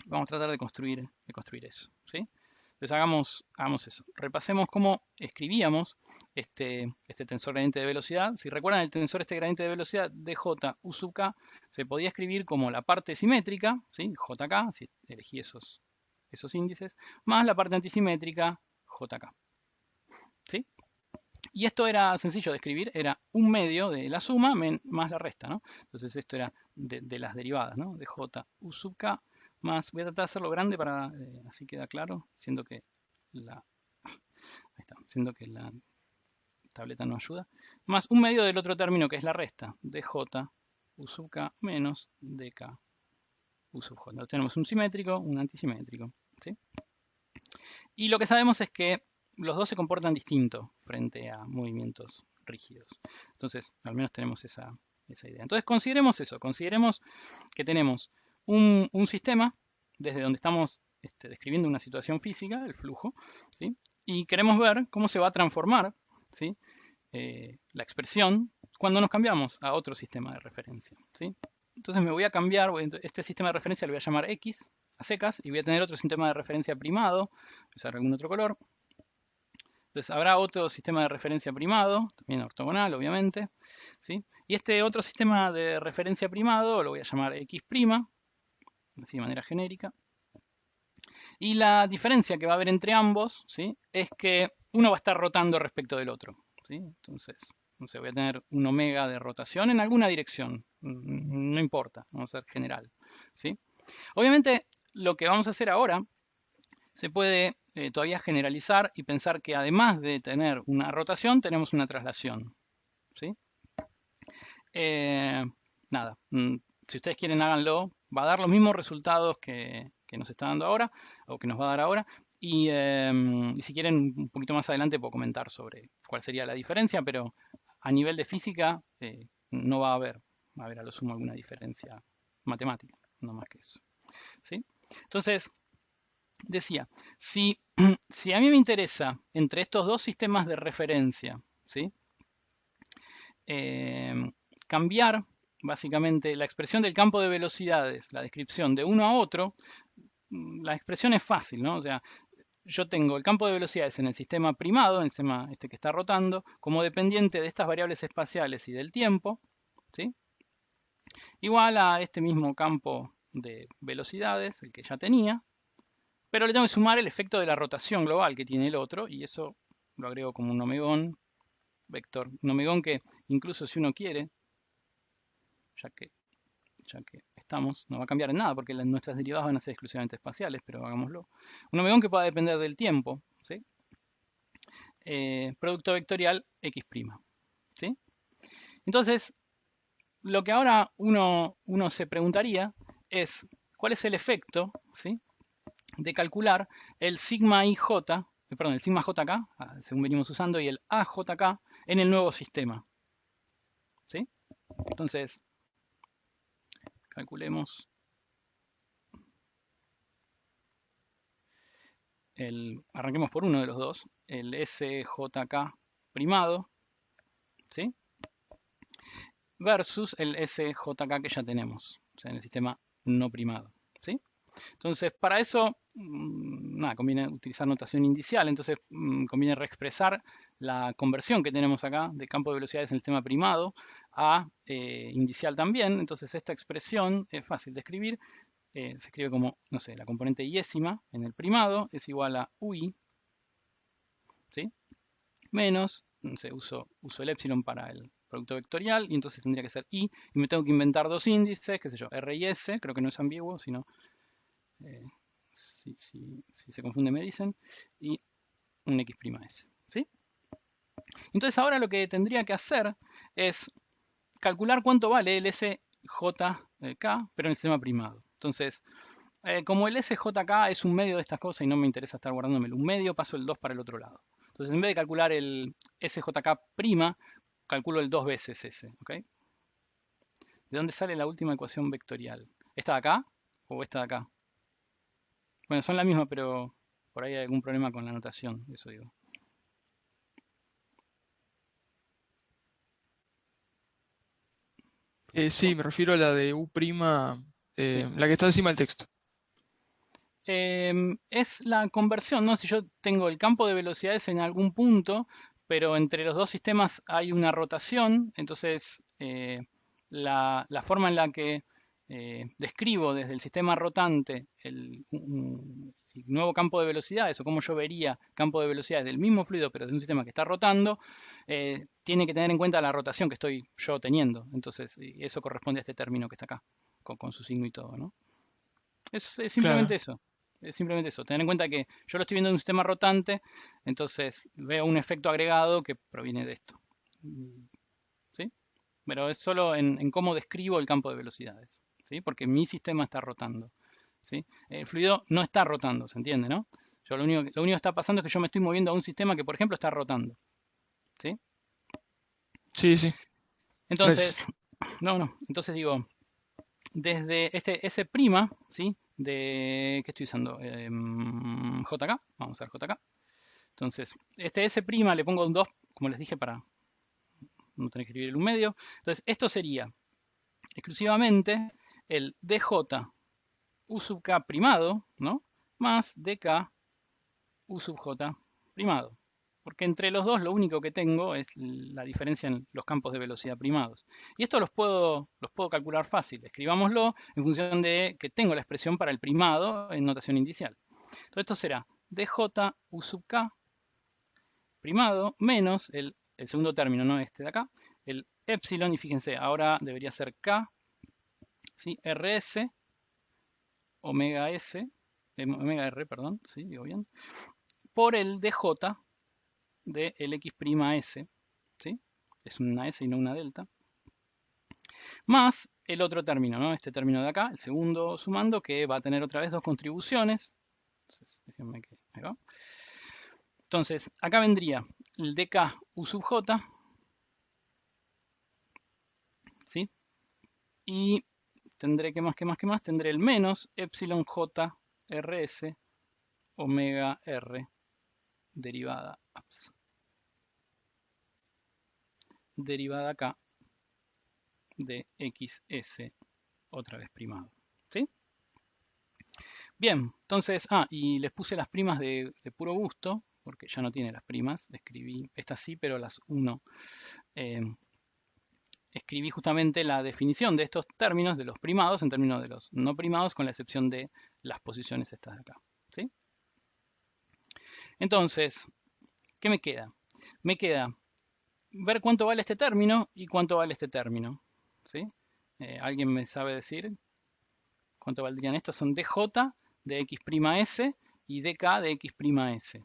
A: vamos a tratar de construir eso. ¿Sí? Entonces hagamos eso. Repasemos cómo escribíamos este tensor gradiente de velocidad. Si recuerdan el tensor gradiente de velocidad dj u sub k se podía escribir como la parte simétrica, ¿sí? Jk, si elegí esos índices, más la parte antisimétrica jk. ¿Sí? Y esto era sencillo de escribir, era un medio de la suma más la resta, ¿no? Entonces esto era de las derivadas, ¿no? De j u sub k más, voy a tratar de hacerlo grande para, así queda claro, siendo que la tableta no ayuda, más un medio del otro término que es la resta, dj u sub k menos dk u sub j. Entonces tenemos un simétrico, un antisimétrico, ¿sí? Y lo que sabemos es que los dos se comportan distinto frente a movimientos rígidos. Entonces, al menos tenemos esa idea. Entonces, consideremos eso. Consideremos que tenemos un sistema desde donde estamos describiendo una situación física, el flujo, ¿sí? Y queremos ver cómo se va a transformar, ¿sí? La expresión cuando nos cambiamos a otro sistema de referencia, ¿sí? Entonces me voy a cambiar, este sistema de referencia lo voy a llamar X a secas y voy a tener otro sistema de referencia primado, voy a usar algún otro color, Entonces habrá otro sistema de referencia primado, también ortogonal, obviamente, ¿sí? Y este otro sistema de referencia primado lo voy a llamar X', así de manera genérica. Y la diferencia que va a haber entre ambos, ¿sí? Es que uno va a estar rotando respecto del otro, ¿sí? Entonces, no sé, voy a tener un omega de rotación en alguna dirección, no importa, vamos a ser general, ¿sí? Obviamente, lo que vamos a hacer ahora se puede todavía generalizar y pensar que además de tener una rotación, tenemos una traslación, ¿sí? Nada, si ustedes quieren háganlo, va a dar los mismos resultados que nos está dando ahora, o que nos va a dar ahora, y si quieren un poquito más adelante puedo comentar sobre cuál sería la diferencia, pero a nivel de física no va a haber, a lo sumo alguna diferencia matemática, no más que eso, ¿sí? Entonces, decía, si, si a mí me interesa entre estos dos sistemas de referencia, ¿sí? Cambiar básicamente la expresión del campo de velocidades, la descripción de uno a otro, la expresión es fácil, ¿no? O sea, yo tengo el campo de velocidades en el sistema primado, en el sistema este que está rotando, como dependiente de estas variables espaciales y del tiempo, ¿sí? Igual a este mismo campo de velocidades, el que ya tenía, pero le tengo que sumar el efecto de la rotación global que tiene el otro, y eso lo agrego como un omegón vector. Un omegón que incluso si uno quiere, ya que, ya que estamos, no va a cambiar en nada porque nuestras derivadas van a ser exclusivamente espaciales, pero hagámoslo. Un omegón que pueda depender del tiempo, ¿sí? Producto vectorial X', ¿sí? Entonces, lo que ahora uno se preguntaría es, ¿cuál es el efecto, ¿sí? De calcular el sigma IJ, perdón, el sigma JK, según venimos usando, y el AJK en el nuevo sistema, ¿sí? Entonces, calculemos arranquemos por uno de los dos, el SJK primado, ¿sí? Versus el SJK que ya tenemos, o sea, en el sistema no primado, ¿sí? Entonces, para eso, nada, conviene utilizar notación indicial, entonces conviene reexpresar la conversión que tenemos acá de campo de velocidades en el sistema primado a indicial también, entonces esta expresión es fácil de escribir, se escribe como, no sé, la componente iésima en el primado es igual a UI, ¿sí? Menos, no sé, uso el epsilon para el producto vectorial y entonces tendría que ser I y me tengo que inventar dos índices, qué sé yo, R y S, creo que no es ambiguo, sino si se confunde me dicen, y un X', ¿sí? Entonces ahora lo que tendría que hacer es calcular cuánto vale el SJK, pero en el sistema primado. Entonces, como el SJK es un medio de estas cosas y no me interesa estar guardándomelo un medio, paso el 2 para el otro lado. Entonces, en vez de calcular el SJK', calculo el 2 veces S, ¿ok? ¿De dónde sale la última ecuación vectorial? ¿Esta de acá o esta de acá? Bueno, son la misma, pero por ahí hay algún problema con la notación, eso digo.
C: Sí, me refiero a la de U',
A: Sí.
C: la que está encima del texto.
A: Es la conversión, ¿no? Si yo tengo el campo de velocidades en algún punto, pero entre los dos sistemas hay una rotación, entonces la forma en la que describo desde el sistema rotante el nuevo campo de velocidades, o cómo yo vería campo de velocidades del mismo fluido, pero de un sistema que está rotando, tiene que tener en cuenta la rotación que estoy yo teniendo. Entonces, eso corresponde a este término que está acá, con su signo y todo, ¿no? Es simplemente
C: Claro.
A: eso. Es simplemente eso. Tener en cuenta que yo lo estoy viendo en un sistema rotante, entonces veo un efecto agregado que proviene de esto. ¿Sí? Pero es solo en cómo describo el campo de velocidades. ¿Sí? Porque mi sistema está rotando. ¿Sí? El fluido no está rotando, ¿se entiende, no? Yo lo único que está pasando es que yo me estoy moviendo a un sistema que, por ejemplo, está rotando. ¿Sí?
C: Sí, sí. Gracias.
A: Entonces, no. Entonces digo, desde este S', ¿sí? ¿Qué estoy usando? JK, vamos a ver JK. Entonces, este S' le pongo un 2, como les dije, para no tener que escribir un medio. Entonces, esto sería exclusivamente el DJ U sub K primado, ¿no? Más DK U sub J primado, porque entre los dos lo único que tengo es la diferencia en los campos de velocidad primados. Y esto los puedo calcular fácil. Escribámoslo en función de que tengo la expresión para el primado en notación indicial. Entonces esto será dj u sub k primado menos el segundo término, no este de acá, el epsilon, y fíjense, ahora debería ser k, ¿sí? rs, omega s, omega r, perdón, ¿sí? Digo bien, por el dj de el x', ¿sí? Es una s y no una delta, más el otro término, ¿no? Este término de acá, el segundo sumando, que va a tener otra vez dos contribuciones. Entonces, déjenme que, ahí va. Entonces, acá vendría el dk u sub j, ¿sí? Y tendré, ¿qué más? Tendré el menos epsilon j rs omega r derivada, derivada acá de xs otra vez primado, ¿sí? Bien, entonces, y les puse las primas de puro gusto, porque ya no tiene las primas, escribí, estas sí, pero las 1. Escribí justamente la definición de estos términos, de los primados, en términos de los no primados, con la excepción de las posiciones estas de acá, ¿sí? Entonces, ¿qué me queda? Me queda ver cuánto vale este término y cuánto vale este término, ¿sí? ¿Alguien me sabe decir cuánto valdrían estos? Son dj de x' y dk de x'.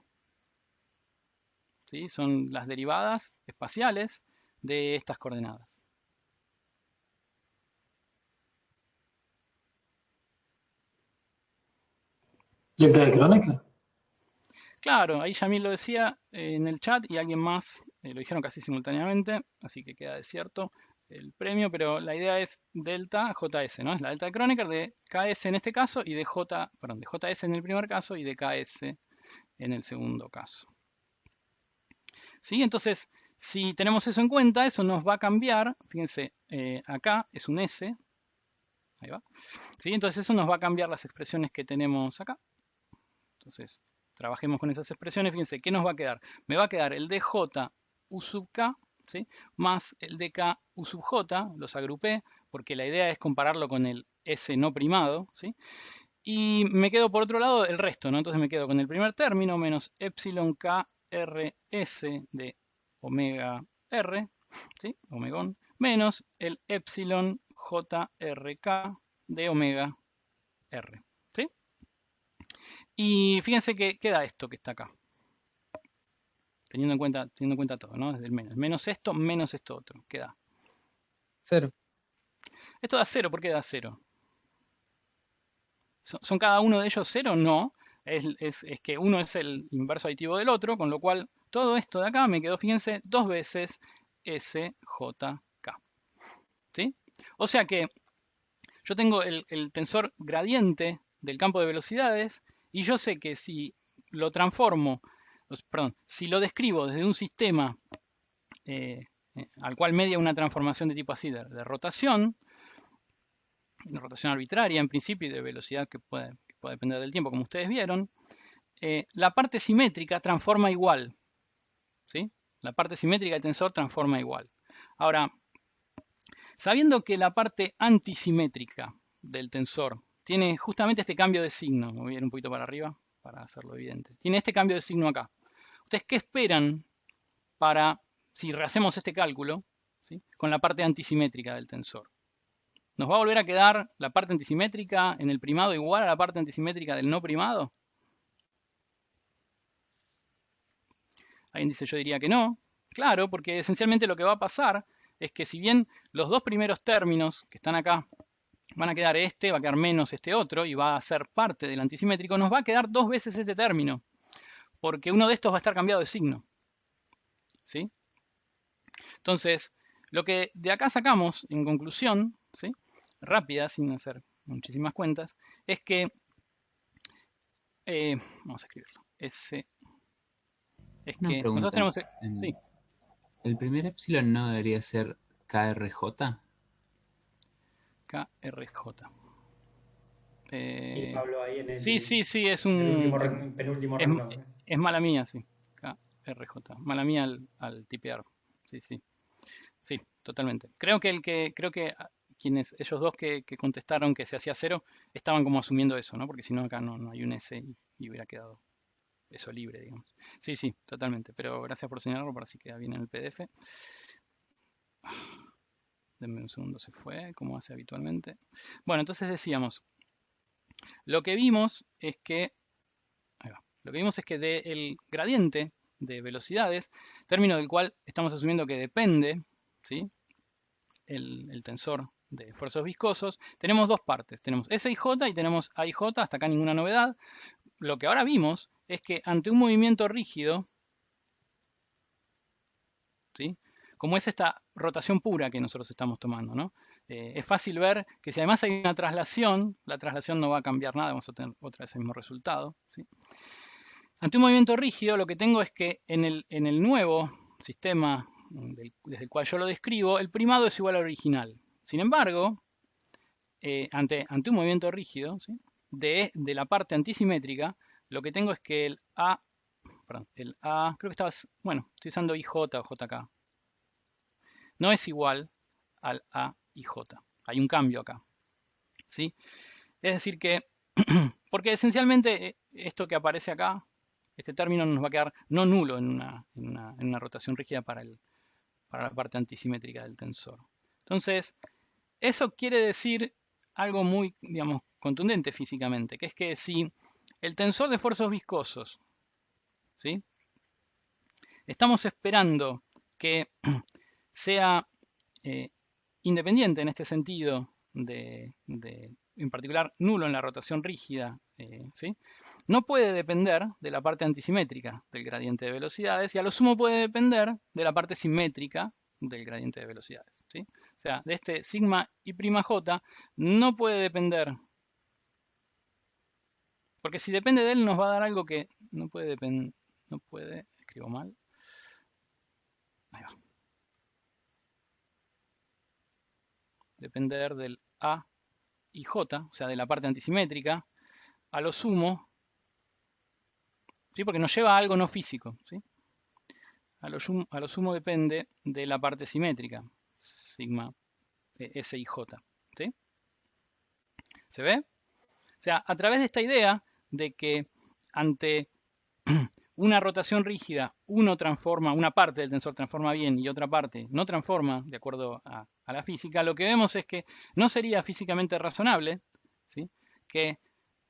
A: ¿Sí? Son las derivadas espaciales de estas coordenadas.
D: ¿Y el de Kronecker?
A: Claro, ahí Yamil lo decía en el chat y alguien más lo dijeron casi simultáneamente, así que queda desierto el premio, pero la idea es delta JS, ¿no? Es la delta de Kronecker de KS en este caso y de de JS en el primer caso y de KS en el segundo caso. ¿Sí? Entonces, si tenemos eso en cuenta, eso nos va a cambiar, fíjense, acá es un S, ahí va, ¿sí? Entonces eso nos va a cambiar las expresiones que tenemos acá. Entonces, trabajemos con esas expresiones, fíjense, ¿qué nos va a quedar? Me va a quedar el dj u sub k, ¿sí? Más el dk u sub j, los agrupé, porque la idea es compararlo con el S no primado, ¿sí? Y me quedo por otro lado el resto, ¿no? Entonces me quedo con el primer término menos epsilon k rs de omega r, ¿sí? Omegón, menos el epsilon jrk de omega r, ¿sí? Y fíjense que queda esto que está acá. Teniendo en cuenta todo, ¿no? Desde el menos. Menos esto otro. Queda
B: 0.
A: Esto da 0. ¿Por qué da 0? ¿Son cada uno de ellos 0? No. Es que uno es el inverso aditivo del otro, con lo cual todo esto de acá me quedó, fíjense, 2 veces SJK. ¿Sí? O sea que yo tengo el tensor gradiente del campo de velocidades y yo sé que si lo transformo, perdón, si lo describo desde un sistema al cual media una transformación de tipo así de rotación arbitraria en principio y de velocidad que puede depender del tiempo, como ustedes vieron, la parte simétrica transforma igual, ¿sí? La parte simétrica del tensor transforma igual. Ahora, sabiendo que la parte antisimétrica del tensor tiene justamente este cambio de signo, me voy a ir un poquito para arriba para hacerlo evidente, tiene este cambio de signo acá. ¿Ustedes qué esperan para, si rehacemos este cálculo, ¿sí? Con la parte antisimétrica del tensor? ¿Nos va a volver a quedar la parte antisimétrica en el primado igual a la parte antisimétrica del no primado? Alguien dice, yo diría que no. Claro, porque esencialmente lo que va a pasar es que si bien los dos primeros términos que están acá van a quedar este, va a quedar menos este otro y va a ser parte del antisimétrico, nos va a quedar 2 veces este término, porque uno de estos va a estar cambiado de signo. ¿Sí? Entonces, lo que de acá sacamos en conclusión, ¿sí? Rápida, sin hacer muchísimas cuentas, es que, vamos a escribirlo, es
E: Una
A: que
E: pregunta.
A: nosotros tenemos, sí,
E: ¿El primer epsilon no debería ser KRJ?
A: KRJ.
F: Sí, Pablo, ahí en
A: sí, es
F: el
A: un,
F: penúltimo
A: es,
F: renglón.
A: es mala mía, sí, RJ. Mala mía al tipear. Sí, sí. Sí, totalmente. Creo que ellos dos que contestaron que se hacía 0 estaban como asumiendo eso, ¿no? Porque si no acá no hay un S y hubiera quedado eso libre, digamos. Sí, sí, totalmente. Pero gracias por señalarlo, para así queda bien en el PDF. Denme un segundo, se fue, como hace habitualmente. Bueno, entonces decíamos, lo que vimos es que, ahí va, lo que vimos es que del gradiente de velocidades, término del cual estamos asumiendo que depende, ¿sí? El tensor de esfuerzos viscosos, tenemos dos partes, tenemos SIJ y tenemos AIJ, hasta acá ninguna novedad. Lo que ahora vimos es que ante un movimiento rígido, ¿sí? Como es esta rotación pura que nosotros estamos tomando, ¿no? Es fácil ver que si además hay una traslación, la traslación no va a cambiar nada, vamos a tener otra vez el mismo resultado, ¿sí? Ante un movimiento rígido, lo que tengo es que en el nuevo sistema desde el cual yo lo describo, el primado es igual al original. Sin embargo, ante un movimiento rígido, ¿sí? de la parte antisimétrica, lo que tengo es que el A, creo que bueno, estoy usando IJ o JK, no es igual al A y J. Hay un cambio acá, ¿sí? Es decir que, porque esencialmente esto que aparece acá, este término nos va a quedar no nulo en una rotación rígida para la parte antisimétrica del tensor. Entonces, eso quiere decir algo muy, digamos, contundente físicamente, que es que si el tensor de esfuerzos viscosos, ¿sí? Estamos esperando que sea independiente en este sentido en particular nulo en la rotación rígida, ¿sí? No puede depender de la parte antisimétrica del gradiente de velocidades y a lo sumo puede depender de la parte simétrica del gradiente de velocidades, ¿sí? O sea, de este sigma y prima j no puede depender, porque si depende de él nos va a dar algo que no puede depender, escribo mal, ahí va, depender del A y J, o sea, de la parte antisimétrica, a lo sumo, ¿sí? Porque nos lleva a algo no físico, ¿sí? A lo sumo depende de la parte simétrica, sigma S y J, ¿sí? ¿Se ve? O sea, a través de esta idea de que ante una rotación rígida, una parte del tensor transforma bien y otra parte no transforma de acuerdo a la física, lo que vemos es que no sería físicamente razonable, ¿sí? Que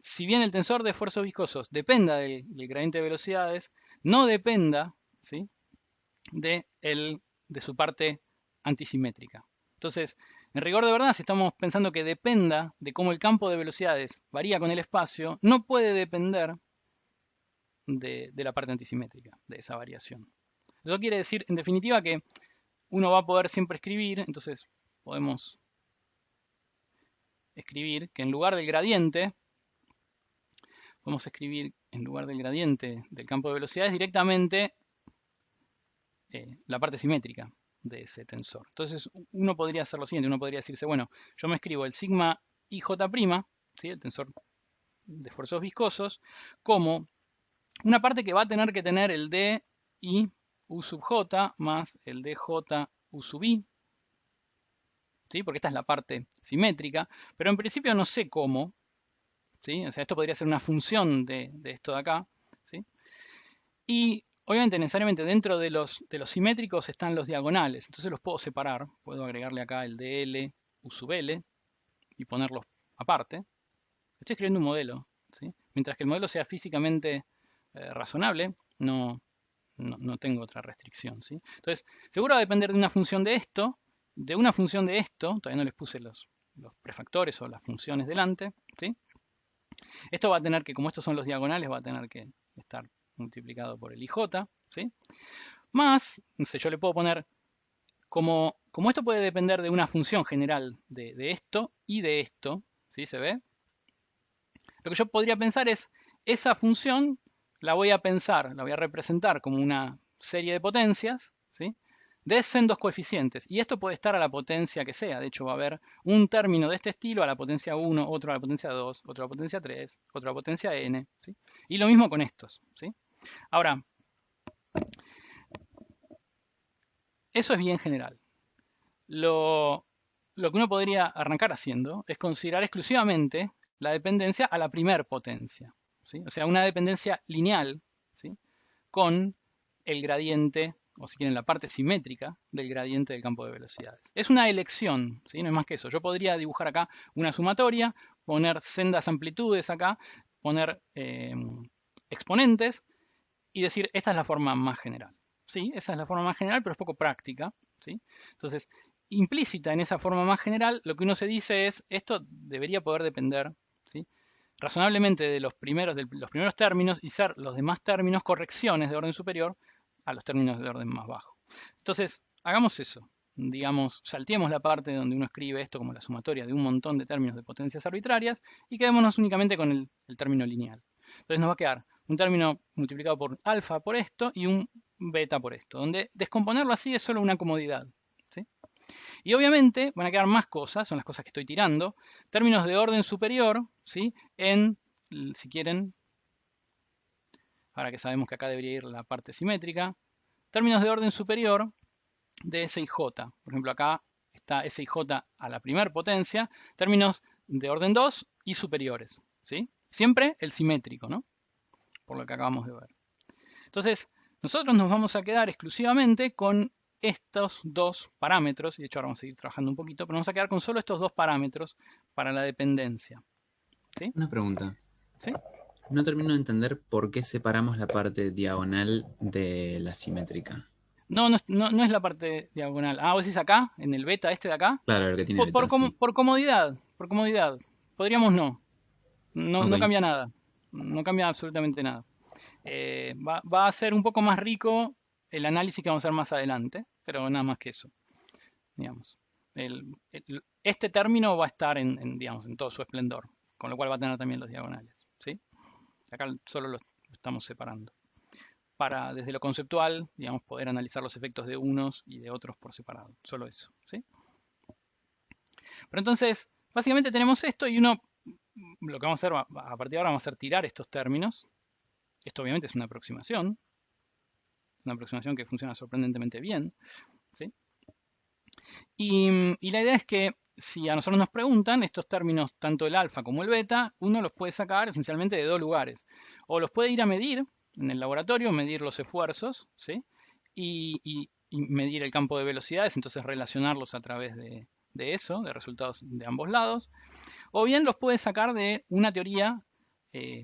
A: si bien el tensor de esfuerzos viscosos dependa del gradiente de velocidades, no dependa, ¿sí? de su parte antisimétrica. Entonces, en rigor de verdad, si estamos pensando que dependa de cómo el campo de velocidades varía con el espacio, no puede depender de la parte antisimétrica, de esa variación. Eso quiere decir, en definitiva, que uno va a poder siempre escribir, entonces podemos escribir que en lugar del gradiente, podemos escribir en lugar del gradiente del campo de velocidades directamente la parte simétrica de ese tensor. Entonces uno podría hacer lo siguiente, uno podría decirse, bueno, yo me escribo el sigma IJ', ¿sí? El tensor de esfuerzos viscosos, como una parte que va a tener que tener el D I U sub J más el DJ U sub I, ¿sí? Porque esta es la parte simétrica, pero en principio no sé cómo, ¿sí? O sea, esto podría ser una función de esto de acá, ¿sí? Y obviamente necesariamente dentro de los simétricos están los diagonales, entonces los puedo separar, puedo agregarle acá el DL U sub L y ponerlos aparte. Estoy escribiendo un modelo, ¿sí? Mientras que el modelo sea físicamente razonable, no tengo otra restricción, ¿sí? Entonces, seguro va a depender de una función de esto, todavía no les puse los prefactores o las funciones delante, ¿sí? Esto va a tener que, como estos son los diagonales, va a tener que estar multiplicado por el IJ, ¿sí? Más, no sé, yo le puedo poner, como esto puede depender de una función general de esto y de esto, ¿sí? ¿Se ve? Lo que yo podría pensar es, esa función la voy a representar como una serie de potencias, ¿sí? De sendos coeficientes. Y esto puede estar a la potencia que sea. De hecho, va a haber un término de este estilo a la potencia 1, otro a la potencia 2, otro a la potencia 3, otro a la potencia n, ¿sí? Y lo mismo con estos, ¿sí? Ahora, eso es bien general. Lo que uno podría arrancar haciendo es considerar exclusivamente la dependencia a la primer potencia, ¿sí? O sea, una dependencia lineal, ¿sí? Con el gradiente, o si quieren la parte simétrica del gradiente del campo de velocidades. Es una elección, ¿sí? No es más que eso. Yo podría dibujar acá una sumatoria, poner sendas amplitudes acá, poner exponentes y decir, esta es la forma más general. Sí, esa es la forma más general, pero es poco práctica, ¿sí? Entonces, implícita en esa forma más general, lo que uno se dice es, esto debería poder depender, ¿sí? Razonablemente de los primeros términos y ser los demás términos correcciones de orden superior a los términos de orden más bajo. Entonces, hagamos eso. Digamos, salteemos la parte donde uno escribe esto como la sumatoria de un montón de términos de potencias arbitrarias y quedémonos únicamente con el término lineal. Entonces nos va a quedar un término multiplicado por alfa por esto y un beta por esto, donde descomponerlo así es solo una comodidad, ¿sí? Y obviamente van a quedar más cosas, son las cosas que estoy tirando, términos de orden superior, ¿sí? Si quieren, ahora que sabemos que acá debería ir la parte simétrica, términos de orden superior de S y J. Por ejemplo, acá está S y J a la primer potencia, términos de orden 2 y superiores, ¿sí? Siempre el simétrico, ¿no? Por lo que acabamos de ver. Entonces, nosotros nos vamos a quedar exclusivamente con estos dos parámetros, y de hecho ahora vamos a seguir trabajando un poquito, pero vamos a quedar con solo estos dos parámetros para la dependencia. ¿Sí?
E: Una pregunta.
A: ¿Sí?
E: No termino de entender por qué separamos la parte diagonal de la simétrica.
A: No es la parte diagonal. Ah, vos decís acá, en el beta este de acá.
E: Claro, el que tiene beta, sí.
A: Por comodidad, por comodidad. Podríamos no. No
E: Ok.
A: cambia nada. No cambia absolutamente nada. Va a ser un poco más rico el análisis que vamos a hacer más adelante, pero nada más que eso. Digamos. Este término va a estar digamos, en todo su esplendor, con lo cual va a tener también los diagonales, ¿sí? Acá solo lo estamos separando. Para, desde lo conceptual, digamos, poder analizar los efectos de unos y de otros por separado. Solo eso, ¿sí? Pero entonces, básicamente tenemos esto y lo que vamos a hacer, a partir de ahora vamos a hacer tirar estos términos. Esto obviamente es una aproximación que funciona sorprendentemente bien, ¿sí? Y la idea es que si a nosotros nos preguntan estos términos, tanto el alfa como el beta, uno los puede sacar esencialmente de dos lugares. O los puede ir a medir en el laboratorio, medir los esfuerzos, ¿sí? Y medir el campo de velocidades, entonces relacionarlos a través de eso, de resultados de ambos lados. O bien los puede sacar de una teoría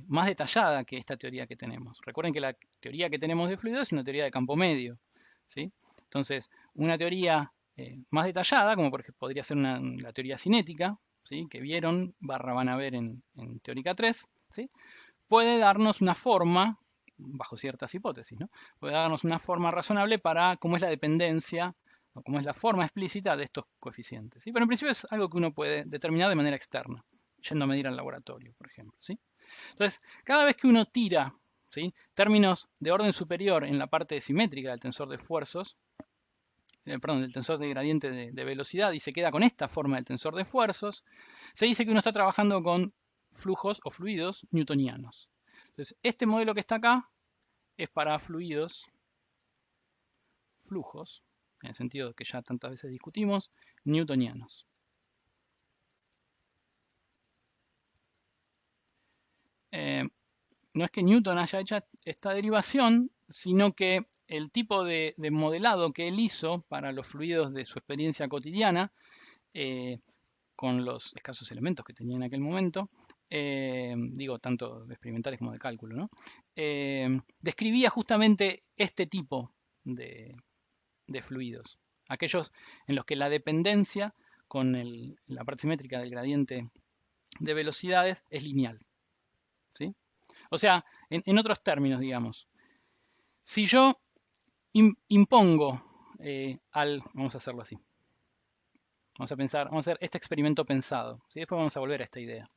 A: más detallada que esta teoría que tenemos. Recuerden que la teoría que tenemos de fluidos es una teoría de campo medio, ¿sí? Entonces, una teoría más detallada, como por ejemplo podría ser la teoría cinética, ¿sí? Que vieron, van a ver en Teórica 3, ¿sí? Puede darnos una forma, bajo ciertas hipótesis, ¿no? Puede darnos una forma razonable para cómo es la dependencia o cómo es la forma explícita de estos coeficientes, ¿sí? Pero en principio es algo que uno puede determinar de manera externa, yendo a medir al laboratorio, por ejemplo, ¿sí? Entonces, cada vez que uno tira, ¿sí? Términos de orden superior en la parte simétrica del tensor de esfuerzos, perdón, del tensor de gradiente de velocidad y se queda con esta forma del tensor de esfuerzos, se dice que uno está trabajando con flujos o fluidos newtonianos. Entonces, este modelo que está acá es para flujos, en el sentido que ya tantas veces discutimos, newtonianos. No es que Newton haya hecho esta derivación, sino que el tipo de modelado que él hizo para los fluidos de su experiencia cotidiana, con los escasos elementos que tenía en aquel momento, digo, tanto experimentales como de cálculo, ¿no? Describía justamente este tipo de fluidos, aquellos en los que la dependencia con la parte simétrica del gradiente de velocidades es lineal, ¿sí? O sea, en otros términos, digamos, si yo impongo vamos a hacerlo así. Vamos a hacer este experimento pensado, ¿sí? Después vamos a volver a esta idea.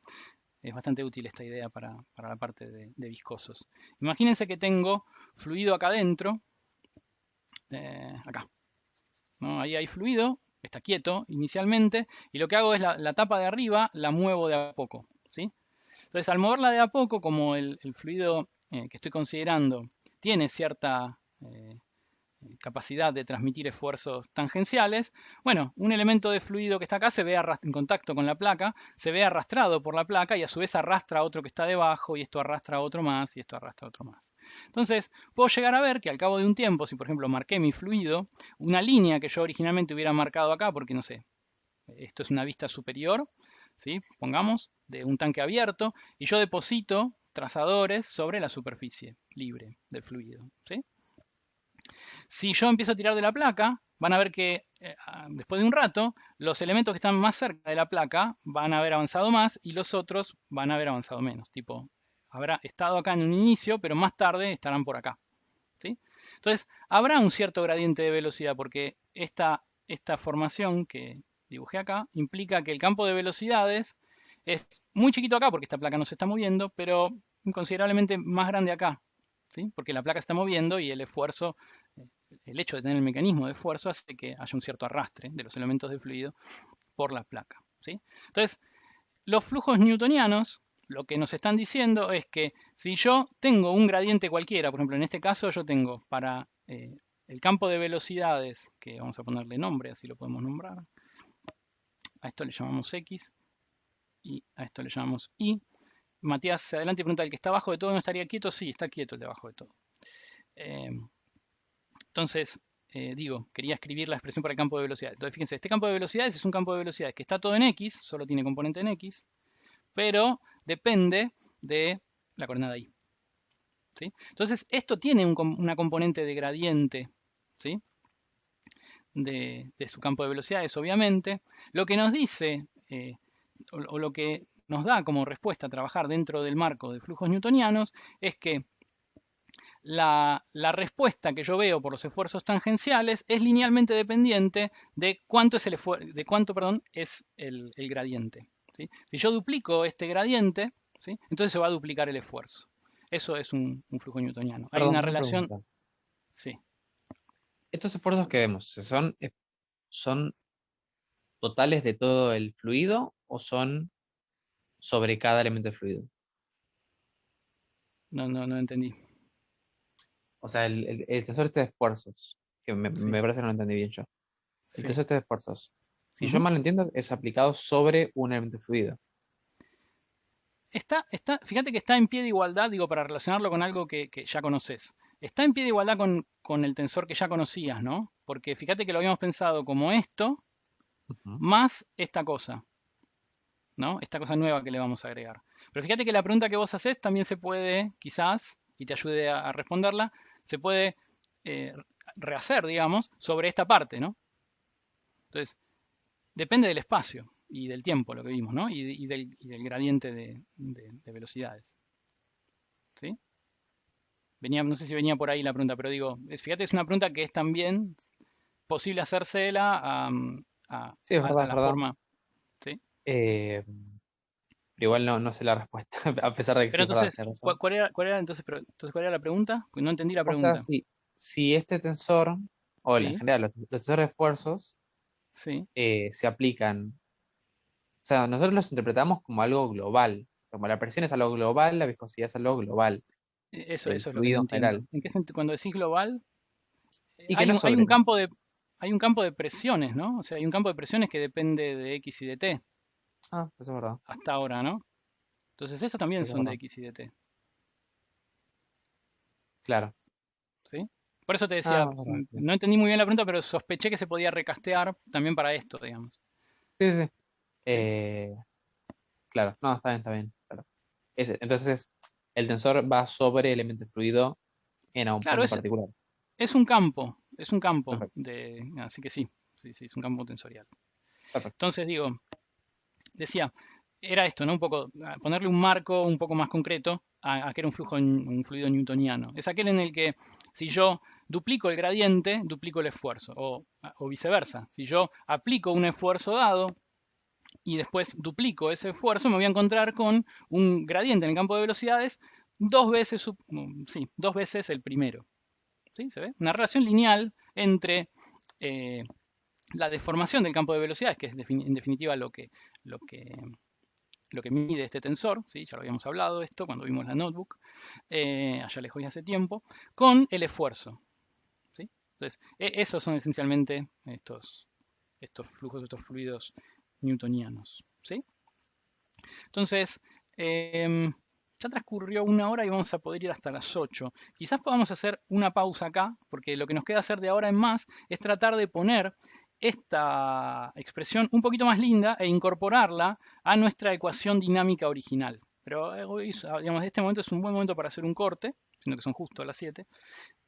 A: Es bastante útil esta idea para la parte de viscosos. Imagínense que tengo fluido acá adentro, acá, ¿no? Ahí hay fluido, está quieto inicialmente, y lo que hago es la tapa de arriba la muevo de a poco, ¿sí? Entonces, al moverla de a poco, como el fluido que estoy considerando tiene cierta capacidad de transmitir esfuerzos tangenciales, bueno, un elemento de fluido que está acá se ve en contacto con la placa, se ve arrastrado por la placa y a su vez arrastra a otro que está debajo y esto arrastra a otro más y esto arrastra a otro más. Entonces, puedo llegar a ver que al cabo de un tiempo, si por ejemplo marqué mi fluido, una línea que yo originalmente hubiera marcado acá, porque no sé, esto es una vista superior, ¿sí? Pongamos, de un tanque abierto, y yo deposito trazadores sobre la superficie libre del fluido, ¿sí? Si yo empiezo a tirar de la placa, van a ver que después de un rato, los elementos que están más cerca de la placa van a haber avanzado más y los otros van a haber avanzado menos. Tipo, habrá estado acá en un inicio, pero más tarde estarán por acá, ¿sí? Entonces, habrá un cierto gradiente de velocidad porque esta formación que dibujé acá implica que el campo de velocidades es muy chiquito acá porque esta placa no se está moviendo, pero considerablemente más grande acá, ¿sí? Porque la placa se está moviendo y el esfuerzo, el hecho de tener el mecanismo de esfuerzo hace que haya un cierto arrastre de los elementos de fluido por la placa, ¿sí? Entonces, los flujos newtonianos lo que nos están diciendo es que si yo tengo un gradiente cualquiera, por ejemplo, en este caso yo tengo para el campo de velocidades, que vamos a ponerle nombre, así lo podemos nombrar, a esto le llamamos X y a esto le llamamos Y. Matías se adelanta y pregunta, ¿el que está abajo de todo no estaría quieto? Sí, está quieto el de abajo de todo. Entonces, quería escribir la expresión para el campo de velocidades. Entonces, fíjense, este campo de velocidades es un campo de velocidades que está todo en X, solo tiene componente en X, pero depende de la coordenada Y, ¿sí? Entonces, esto tiene una componente de gradiente, ¿sí? de su campo de velocidades, obviamente. Lo que nos dice, o lo que nos da como respuesta a trabajar dentro del marco de flujos newtonianos, es que la respuesta que yo veo por los esfuerzos tangenciales es linealmente dependiente de cuánto es el gradiente, ¿sí? Si yo duplico este gradiente, ¿sí? Entonces se va a duplicar el esfuerzo. Eso es un flujo newtoniano. Hay una relación...
B: Pregunta.
A: Sí.
B: Estos esfuerzos que vemos, ¿son totales de todo el fluido o son sobre cada elemento del fluido?
A: No entendí.
B: O sea, el tensor este de esfuerzos, que me
A: Sí.
B: parece que no lo entendí bien yo.
A: Sí.
B: El tensor este de esfuerzos, si yo mal entiendo, es aplicado sobre un elemento de fluido.
A: Fíjate que está en pie de igualdad, digo, para relacionarlo con algo que ya conoces. Está en pie de igualdad con el tensor que ya conocías, ¿no? Porque fíjate que lo habíamos pensado como esto, más esta cosa, ¿no? Esta cosa nueva que le vamos a agregar. Pero fíjate que la pregunta que vos haces también se puede, quizás, y te ayude a responderla, se puede rehacer, digamos, sobre esta parte, ¿no? Entonces, depende del espacio y del tiempo, lo que vimos, ¿no? Y del gradiente de velocidades. ¿Sí? No sé si venía por ahí la pregunta, pero digo, fíjate, es una pregunta que es también posible hacérsela
B: Sí, es verdad,
A: a
B: es
A: la
B: verdad.
A: forma. ¿Sí?
B: Pero igual no sé la respuesta, a pesar de que
A: Pero
B: sí es verdad.
A: entonces,
B: tenés razón.
A: ¿cuál era entonces, cuál era la pregunta? Porque no entendí la
B: O sea,
A: pregunta.
B: si este tensor, o en
A: Sí,
B: general los tensores de esfuerzos,
A: sí.
B: se aplican. O sea, nosotros los interpretamos como algo global. Como la presión es algo global, la viscosidad es algo global,
A: Eso
B: del
A: es lo que no
B: fluido en
A: entiendo.
B: general.
A: ¿En qué sentido? Cuando decís global,
B: Y que no es sobre.
A: hay un campo de presiones, ¿no? O sea, hay un campo de presiones que depende de X y de T
B: Ah, eso es verdad.
A: hasta ahora, ¿no? Entonces, estos también
B: Eso es
A: son de
B: verdad.
A: X y de T,
B: Claro.
A: ¿sí? Por eso te
B: Ah,
A: decía,
B: es verdad.
A: no entendí muy bien la pregunta, pero sospeché que se podía recastear también para esto, digamos.
B: Sí, sí, sí.
A: ¿Sí?
B: Claro, no, está bien, está bien. Claro. Entonces, el tensor va sobre el elemento fluido en un
A: Claro,
B: punto particular.
A: es un campo
B: Perfecto,
A: así que sí, es un campo tensorial.
B: perfecto.
A: Entonces digo, decía, era esto, ¿no? Un poco, ponerle un marco un poco más concreto a que era un fluido newtoniano. Es aquel en el que si yo duplico el gradiente, duplico el esfuerzo, o viceversa. Si yo aplico un esfuerzo dado y después duplico ese esfuerzo, me voy a encontrar con un gradiente en el campo de velocidades dos veces el primero. ¿Sí? ¿Se ve? Una relación lineal entre la deformación del campo de velocidades, que es en definitiva lo que mide este tensor, ¿sí? Ya lo habíamos hablado esto cuando vimos la notebook, allá lejos y hace tiempo, con el esfuerzo. ¿Sí? Entonces, esos son esencialmente estos flujos, estos fluidos newtonianos, ¿sí? Entonces, ya transcurrió 1 hora y vamos a poder ir hasta las 8. Quizás podamos hacer una pausa acá, porque lo que nos queda hacer de ahora en más es tratar de poner esta expresión un poquito más linda e incorporarla a nuestra ecuación dinámica original. Pero hoy, digamos, este momento es un buen momento para hacer un corte, siendo que son justo las 7.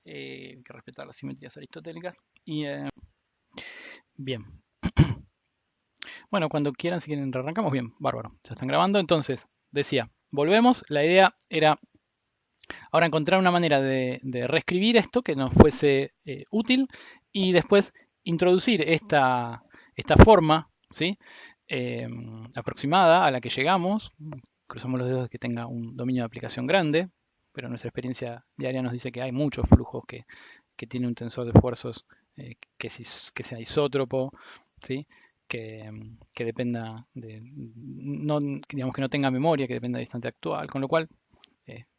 A: Hay que respetar las simetrías aristotélicas. Y bien. Bueno, cuando quieran, si quieren, arrancamos. Bien, bárbaro. Ya están grabando. Entonces, decía, volvemos. La idea era ahora encontrar una manera de reescribir esto que nos fuese útil y después introducir esta forma, ¿sí? Aproximada a la que llegamos. Cruzamos los dedos de que tenga un dominio de aplicación grande, pero nuestra experiencia diaria nos dice que hay muchos flujos que tienen un tensor de esfuerzos que sea isótropo, ¿sí? Que dependa de, no, digamos que no tenga memoria, que dependa del instante actual, con lo cual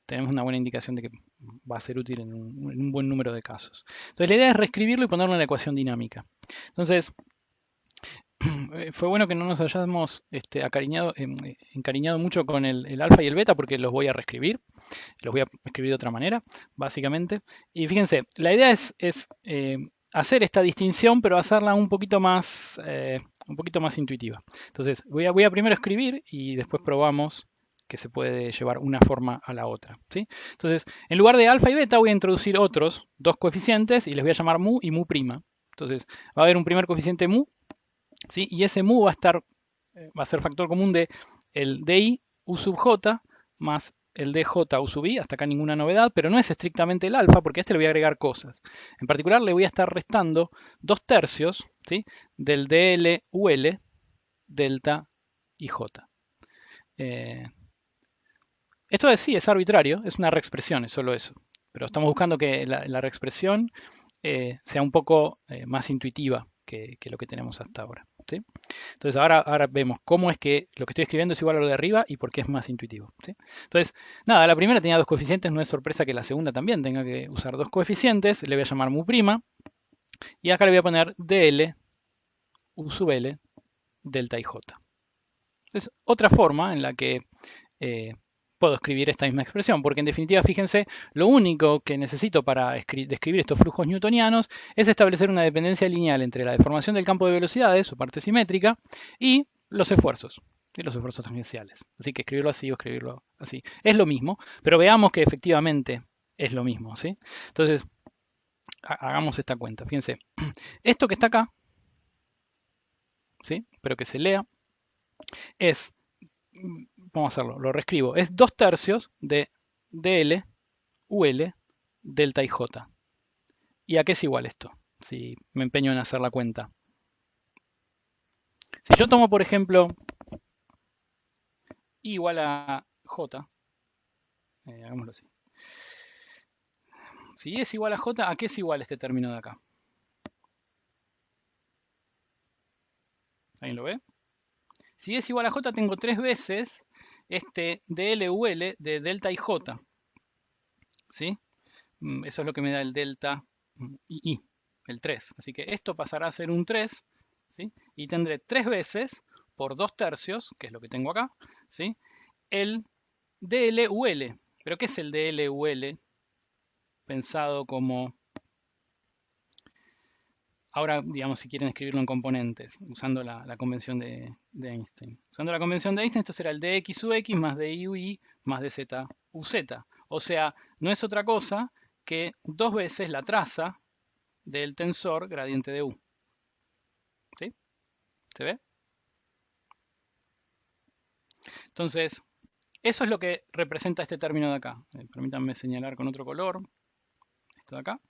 A: tenemos una buena indicación de que va a ser útil en un buen número de casos. Entonces la idea es reescribirlo y ponerlo en la ecuación dinámica. Entonces, fue bueno que no nos hayamos encariñado mucho con el alfa y el beta porque los voy a reescribir. Los voy a escribir de otra manera, básicamente. Y fíjense, la idea es hacer esta distinción, pero hacerla un poquito más intuitiva. Entonces, voy a primero escribir y después probamos que se puede llevar una forma a la otra, ¿sí? Entonces, en lugar de alfa y beta, voy a introducir otros 2 coeficientes y les voy a llamar mu y mu prima. Entonces, va a haber un primer coeficiente mu, ¿sí? Y ese mu va a ser factor común de el di u sub j más el dj u sub i, hasta acá ninguna novedad, pero no es estrictamente el alfa porque a este le voy a agregar cosas. En particular le voy a estar restando 2/3, ¿sí? Del dl ul delta y j. Esto sí es arbitrario, es una reexpresión, es solo eso. Pero estamos buscando que la reexpresión sea un poco más intuitiva que lo que tenemos hasta ahora, ¿sí? Entonces ahora vemos cómo es que lo que estoy escribiendo es igual a lo de arriba y por qué es más intuitivo, ¿sí? Entonces, nada, la primera tenía 2 coeficientes, no es sorpresa que la segunda también tenga que usar 2 coeficientes. Le voy a llamar mu prima y acá le voy a poner dl u sub l delta y j. Es otra forma en la que puedo escribir esta misma expresión, porque en definitiva, fíjense, lo único que necesito para describir estos flujos newtonianos es establecer una dependencia lineal entre la deformación del campo de velocidades, su parte simétrica, y los esfuerzos tangenciales. Así que escribirlo así o escribirlo así. Es lo mismo, pero veamos que efectivamente es lo mismo, ¿sí? Entonces, hagamos esta cuenta. Fíjense, esto que está acá, ¿sí? Pero que se lea, es, vamos a hacerlo, lo reescribo, es 2/3 de dl ul delta y j. ¿Y a qué es igual esto? Si me empeño en hacer la cuenta. Si yo tomo, por ejemplo, I igual a j, hagámoslo así. Si I es igual a j, ¿a qué es igual este término de acá? ¿Alguien lo ve? Si es igual a j, tengo 3 veces este dl-ul de delta y j. ¿Sí? Eso es lo que me da el delta I, el 3. Así que esto pasará a ser un 3, ¿sí? Y tendré 3 veces por 2/3, que es lo que tengo acá, ¿sí? El dl-ul. ¿Pero qué es el dl-ul? Pensado como... Ahora, digamos, si quieren escribirlo en componentes, usando la convención de Einstein. Usando la convención de Einstein, esto será el dx u x más dy u y más dz u z. O sea, no es otra cosa que 2 veces la traza del tensor gradiente de u. ¿Sí? ¿Se ve? Entonces, eso es lo que representa este término de acá. Permítanme señalar con otro color. Esto de acá.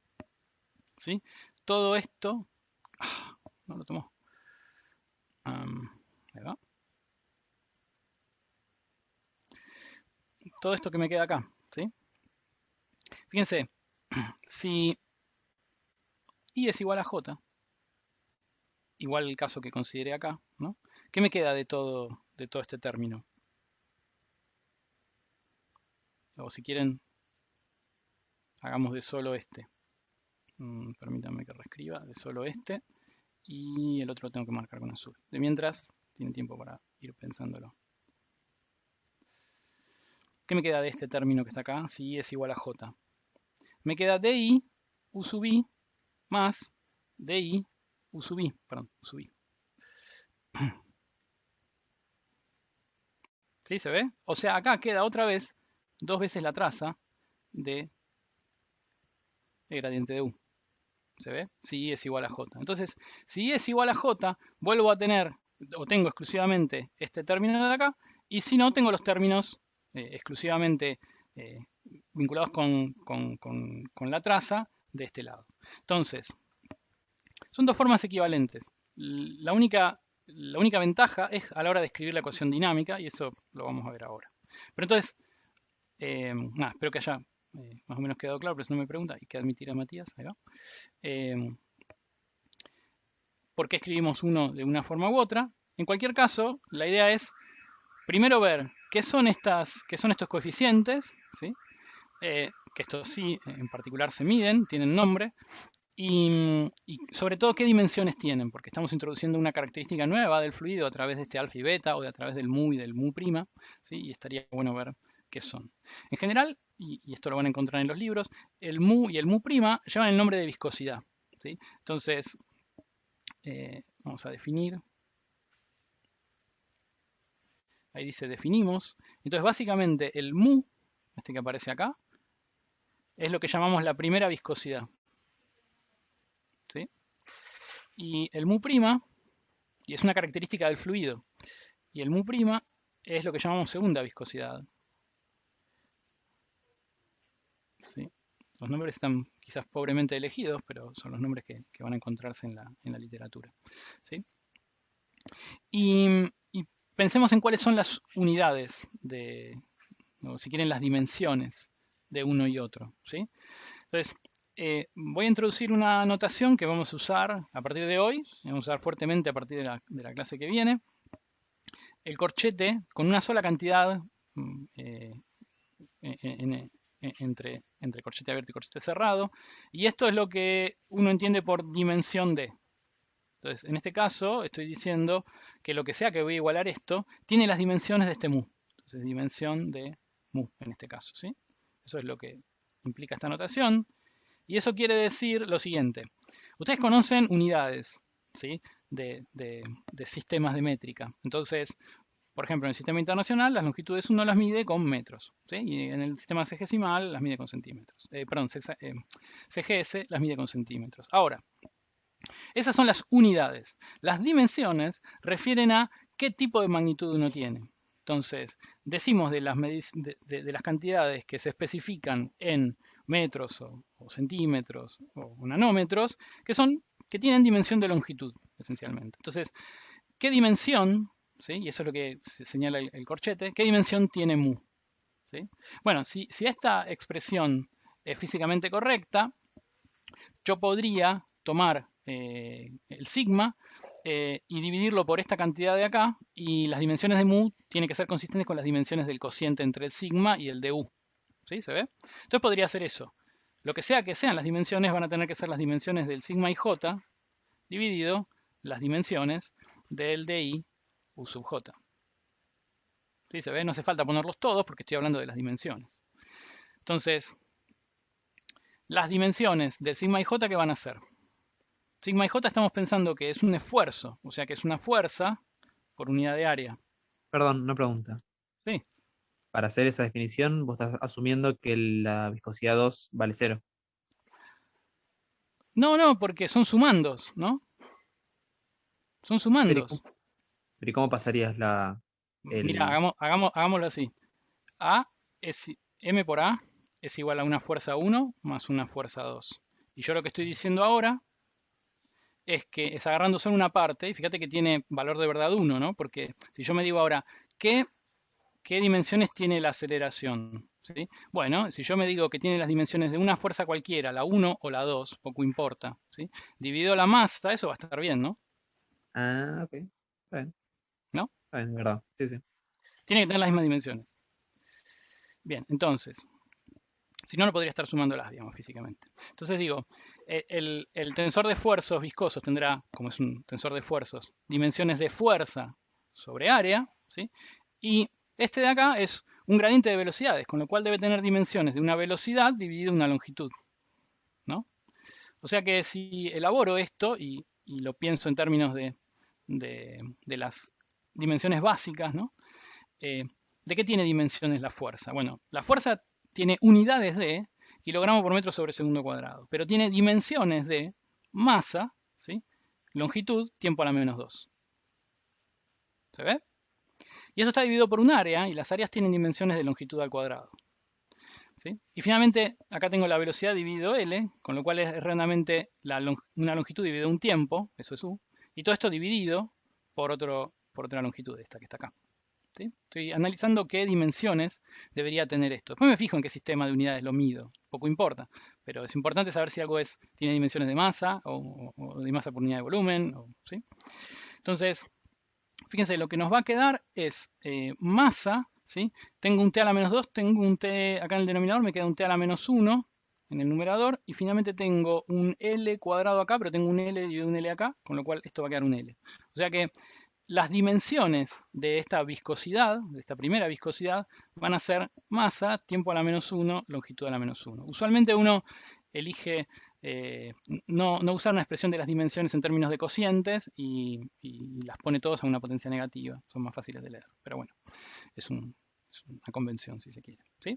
A: ¿Sí? Todo esto... no lo tomó. Ahí va. Todo esto que me queda acá. ¿Sí? Fíjense, si I es igual a J, igual el caso que consideré acá, ¿no? ¿Qué me queda de todo este término? O si quieren, hagamos de solo este. Permítanme que reescriba de solo este. Y el otro lo tengo que marcar con azul. De mientras, tiene tiempo para ir pensándolo. ¿Qué me queda de este término que está acá? Si I es igual a J. Me queda DI U sub I más DI U sub I. Perdón, U sub I. ¿Sí? ¿Se ve? O sea, acá queda otra vez 2 veces la traza de gradiente de U. ¿Se ve? Si I es igual a J. Entonces, si I es igual a J, vuelvo a tener, o tengo exclusivamente este término de acá, y si no, tengo los términos exclusivamente vinculados con la traza de este lado. Entonces, son dos formas equivalentes. La única ventaja es a la hora de escribir la ecuación dinámica, y eso lo vamos a ver ahora. Pero entonces, nada, espero que haya más o menos quedado claro, pero si no me pregunta, hay que admitir a Matías, ahí va. ¿Por qué escribimos uno de una forma u otra? En cualquier caso, la idea es primero ver qué son estos coeficientes, ¿sí? Que estos sí en particular se miden, tienen nombre, y sobre todo qué dimensiones tienen, porque estamos introduciendo una característica nueva del fluido a través de este alfa y beta o a través del mu y del mu prima, ¿sí? Y estaría bueno ver qué son. En general, y esto lo van a encontrar en los libros, el mu y el mu prima llevan el nombre de viscosidad, ¿sí? Entonces, vamos a definir. Ahí dice definimos. Entonces, básicamente, el mu, este que aparece acá, es lo que llamamos la primera viscosidad, ¿sí? Y el mu prima, y es una característica del fluido, y el mu prima es lo que llamamos segunda viscosidad, ¿sí? Los nombres están quizás pobremente elegidos, pero son los nombres que van a encontrarse en la literatura, ¿sí? Y pensemos en cuáles son las unidades o si quieren las dimensiones de uno y otro, ¿sí? Entonces, voy a introducir una notación que vamos a usar a partir de hoy, vamos a usar fuertemente a partir de la clase que viene. El corchete con una sola cantidad entre corchete abierto y corchete cerrado, y esto es lo que uno entiende por dimensión de. Entonces, en este caso, estoy diciendo que lo que sea que voy a igualar esto, tiene las dimensiones de este mu. Entonces, dimensión de mu, en este caso, ¿sí? Eso es lo que implica esta notación. Y eso quiere decir lo siguiente. Ustedes conocen unidades, ¿sí? de sistemas de métrica. Entonces, por ejemplo, en el sistema internacional, las longitudes uno las mide con metros, ¿sí? Y en el sistema sexagesimal las mide con centímetros. CGS las mide con centímetros. Ahora, esas son las unidades. Las dimensiones refieren a qué tipo de magnitud uno tiene. Entonces, decimos de las cantidades que se especifican en metros o centímetros o nanómetros, que tienen dimensión de longitud, esencialmente. Entonces, ¿qué dimensión, ¿sí? Y eso es lo que se señala el corchete, qué dimensión tiene mu? ¿Sí? Bueno, si esta expresión es físicamente correcta, yo podría tomar el sigma y dividirlo por esta cantidad de acá, y las dimensiones de mu tienen que ser consistentes con las dimensiones del cociente entre el sigma y el de u. ¿Sí? ¿Se ve? Entonces podría hacer eso. Lo que sea que sean las dimensiones van a tener que ser las dimensiones del sigma y j dividido las dimensiones del di u sub j. ¿Sí? ¿Se ve? No hace falta ponerlos todos porque estoy hablando de las dimensiones. Entonces, las dimensiones del sigma y j, ¿qué van a ser? Sigma y j estamos pensando que es un esfuerzo, o sea que es una fuerza por unidad de área.
B: Perdón, una pregunta.
A: Sí.
B: Para hacer esa definición, vos estás asumiendo que la viscosidad 2 vale 0.
A: No, porque son sumandos, ¿no? Son sumandos.
B: Pero ¿y cómo pasarías
A: Mira, hagámoslo así. M por A es igual a una fuerza 1 más una fuerza 2. Y yo lo que estoy diciendo ahora es que es agarrando solo una parte, y fíjate que tiene valor de verdad 1, ¿no? Porque si yo me digo ahora, ¿qué dimensiones tiene la aceleración? ¿Sí? Bueno, si yo me digo que tiene las dimensiones de una fuerza cualquiera, la 1 o la 2, poco importa, ¿sí? Dividido la masa, eso va a estar bien, ¿no?
B: Ah, ok. Está bien.
A: ¿No?
B: Está bien, verdad. Sí, sí.
A: Tiene que tener las mismas dimensiones. Bien, entonces, Si no, no podría estar sumándolas, digamos, físicamente. Entonces digo, el tensor de esfuerzos viscosos tendrá, como es un tensor de esfuerzos, dimensiones de fuerza sobre área, ¿sí? Y este de acá es un gradiente de velocidades, con lo cual debe tener dimensiones de una velocidad dividido en una longitud, ¿no? O sea que si elaboro esto y lo pienso en términos de las dimensiones básicas, ¿no? ¿De qué tiene dimensiones la fuerza? Bueno, la fuerza tiene unidades de kilogramo por metro sobre segundo cuadrado, pero tiene dimensiones de masa, ¿sí? Longitud, tiempo a la menos 2. ¿Se ve? Y eso está dividido por un área, y las áreas tienen dimensiones de longitud al cuadrado. ¿Sí? Y finalmente, acá tengo la velocidad dividido L, con lo cual es realmente una longitud dividido un tiempo, eso es U, y todo esto dividido por otra longitud, esta que está acá. ¿Sí? Estoy analizando qué dimensiones debería tener esto. Después me fijo en qué sistema de unidades lo mido, poco importa, pero es importante saber si algo tiene dimensiones de masa o de masa por unidad de volumen. ¿Sí? Entonces, fíjense, lo que nos va a quedar es masa, ¿sí? Tengo un t a la menos 2, tengo un t acá en el denominador, me queda un t a la menos 1 en el numerador, y finalmente tengo un L cuadrado acá, pero tengo un L y un L acá, con lo cual esto va a quedar un L. O sea que las dimensiones de esta viscosidad, de esta primera viscosidad, van a ser masa, tiempo a la menos 1, longitud a la menos 1. Usualmente uno elige no usar una expresión de las dimensiones en términos de cocientes y las pone todos a una potencia negativa. Son más fáciles de leer. Pero bueno, es una convención, si se quiere. ¿Sí?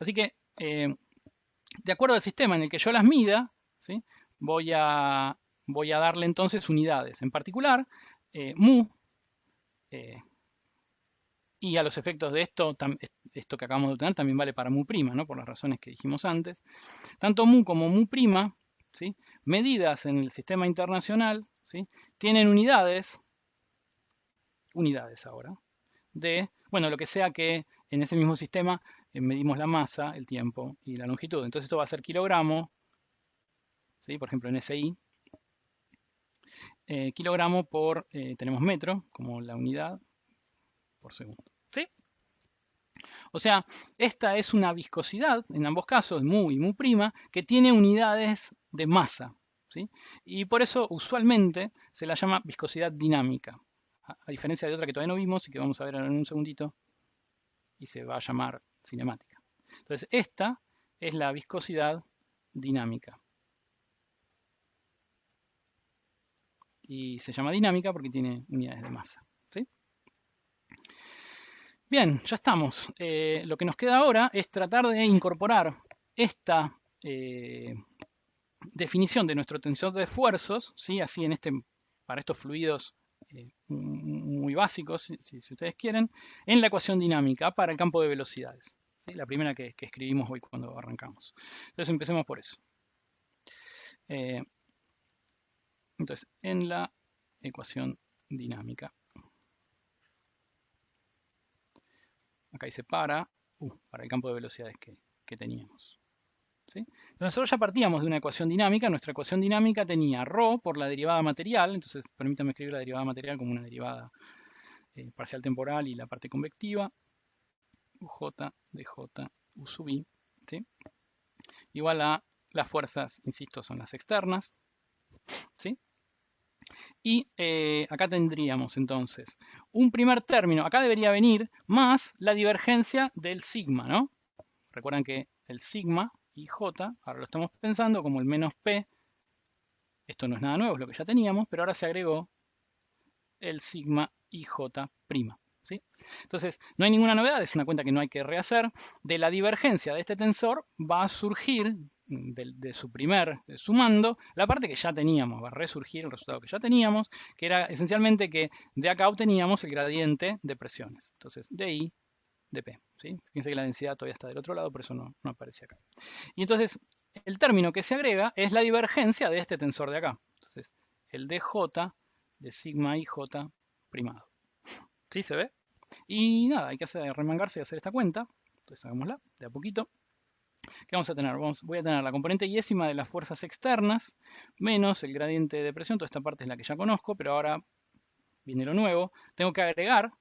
A: Así que, de acuerdo al sistema en el que yo las mida, ¿sí? voy a darle entonces unidades. En particular, mu. Y a los efectos de esto que acabamos de obtener también vale para mu', ¿no? Por las razones que dijimos antes. Tanto mu como mu', ¿sí? Medidas en el sistema internacional, ¿sí? Tienen unidades ahora, de, bueno, lo que sea que en ese mismo sistema medimos la masa, el tiempo y la longitud. Entonces esto va a ser kilogramo, ¿sí? Por ejemplo en SI. Kilogramo por, tenemos metro como la unidad por segundo. ¿Sí? O sea, esta es una viscosidad, en ambos casos, mu y mu', que tiene unidades de masa. ¿Sí? Y por eso usualmente se la llama viscosidad dinámica, a diferencia de otra que todavía no vimos y que vamos a ver en un segundito, y se va a llamar cinemática. Entonces, esta es la viscosidad dinámica. Y se llama dinámica porque tiene unidades de masa. ¿Sí? Bien, ya estamos. Lo que nos queda ahora es tratar de incorporar esta definición de nuestro tensor de esfuerzos, ¿sí? Así para estos fluidos muy básicos, si ustedes quieren, en la ecuación dinámica para el campo de velocidades. ¿Sí? La primera que escribimos hoy cuando arrancamos. Entonces empecemos por eso. Entonces, en la ecuación dinámica. Acá dice para el campo de velocidades que teníamos. ¿Sí? Entonces nosotros ya partíamos de una ecuación dinámica. Nuestra ecuación dinámica tenía ρ por la derivada material. Entonces permítanme escribir la derivada material como una derivada parcial temporal y la parte convectiva. Uj dj u sub i. ¿Sí? Igual a las fuerzas, insisto, son las externas. ¿Sí? Y acá tendríamos entonces un primer término. Acá debería venir más la divergencia del sigma, ¿no? Recuerdan que el sigma y j, ahora lo estamos pensando como el menos p. Esto no es nada nuevo, es lo que ya teníamos, pero ahora se agregó el sigma y j'. ¿Sí? Entonces, no hay ninguna novedad, es una cuenta que no hay que rehacer. De la divergencia de este tensor va a surgir, de su sumando, la parte que ya teníamos, va a resurgir el resultado que ya teníamos, que era esencialmente que de acá obteníamos el gradiente de presiones. Entonces, de I, de P. ¿Sí? Fíjense que la densidad todavía está del otro lado, por eso no aparece acá. Y entonces, el término que se agrega es la divergencia de este tensor de acá. Entonces, el dj de sigma ij primado. ¿Sí se ve? Y nada, hay que remangarse y hacer esta cuenta. Entonces hagámosla de a poquito. ¿Qué vamos a tener? Voy a tener la componente yésima de las fuerzas externas menos el gradiente de presión. Toda esta parte es la que ya conozco, pero ahora viene lo nuevo. Tengo que agregar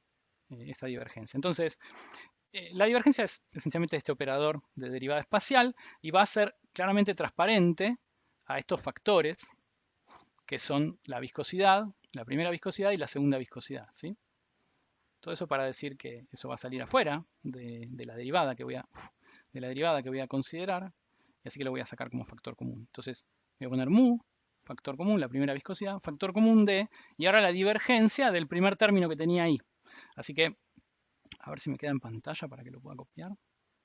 A: esa divergencia. Entonces, la divergencia es esencialmente este operador de derivada espacial y va a ser claramente transparente a estos factores que son la viscosidad, la primera viscosidad y la segunda viscosidad, ¿sí? Todo eso para decir que eso va a salir afuera de la derivada que voy a considerar, y así que lo voy a sacar como factor común. Entonces voy a poner mu, factor común, la primera viscosidad, factor común de, y ahora la divergencia del primer término que tenía ahí. Así que, a ver si me queda en pantalla para que lo pueda copiar.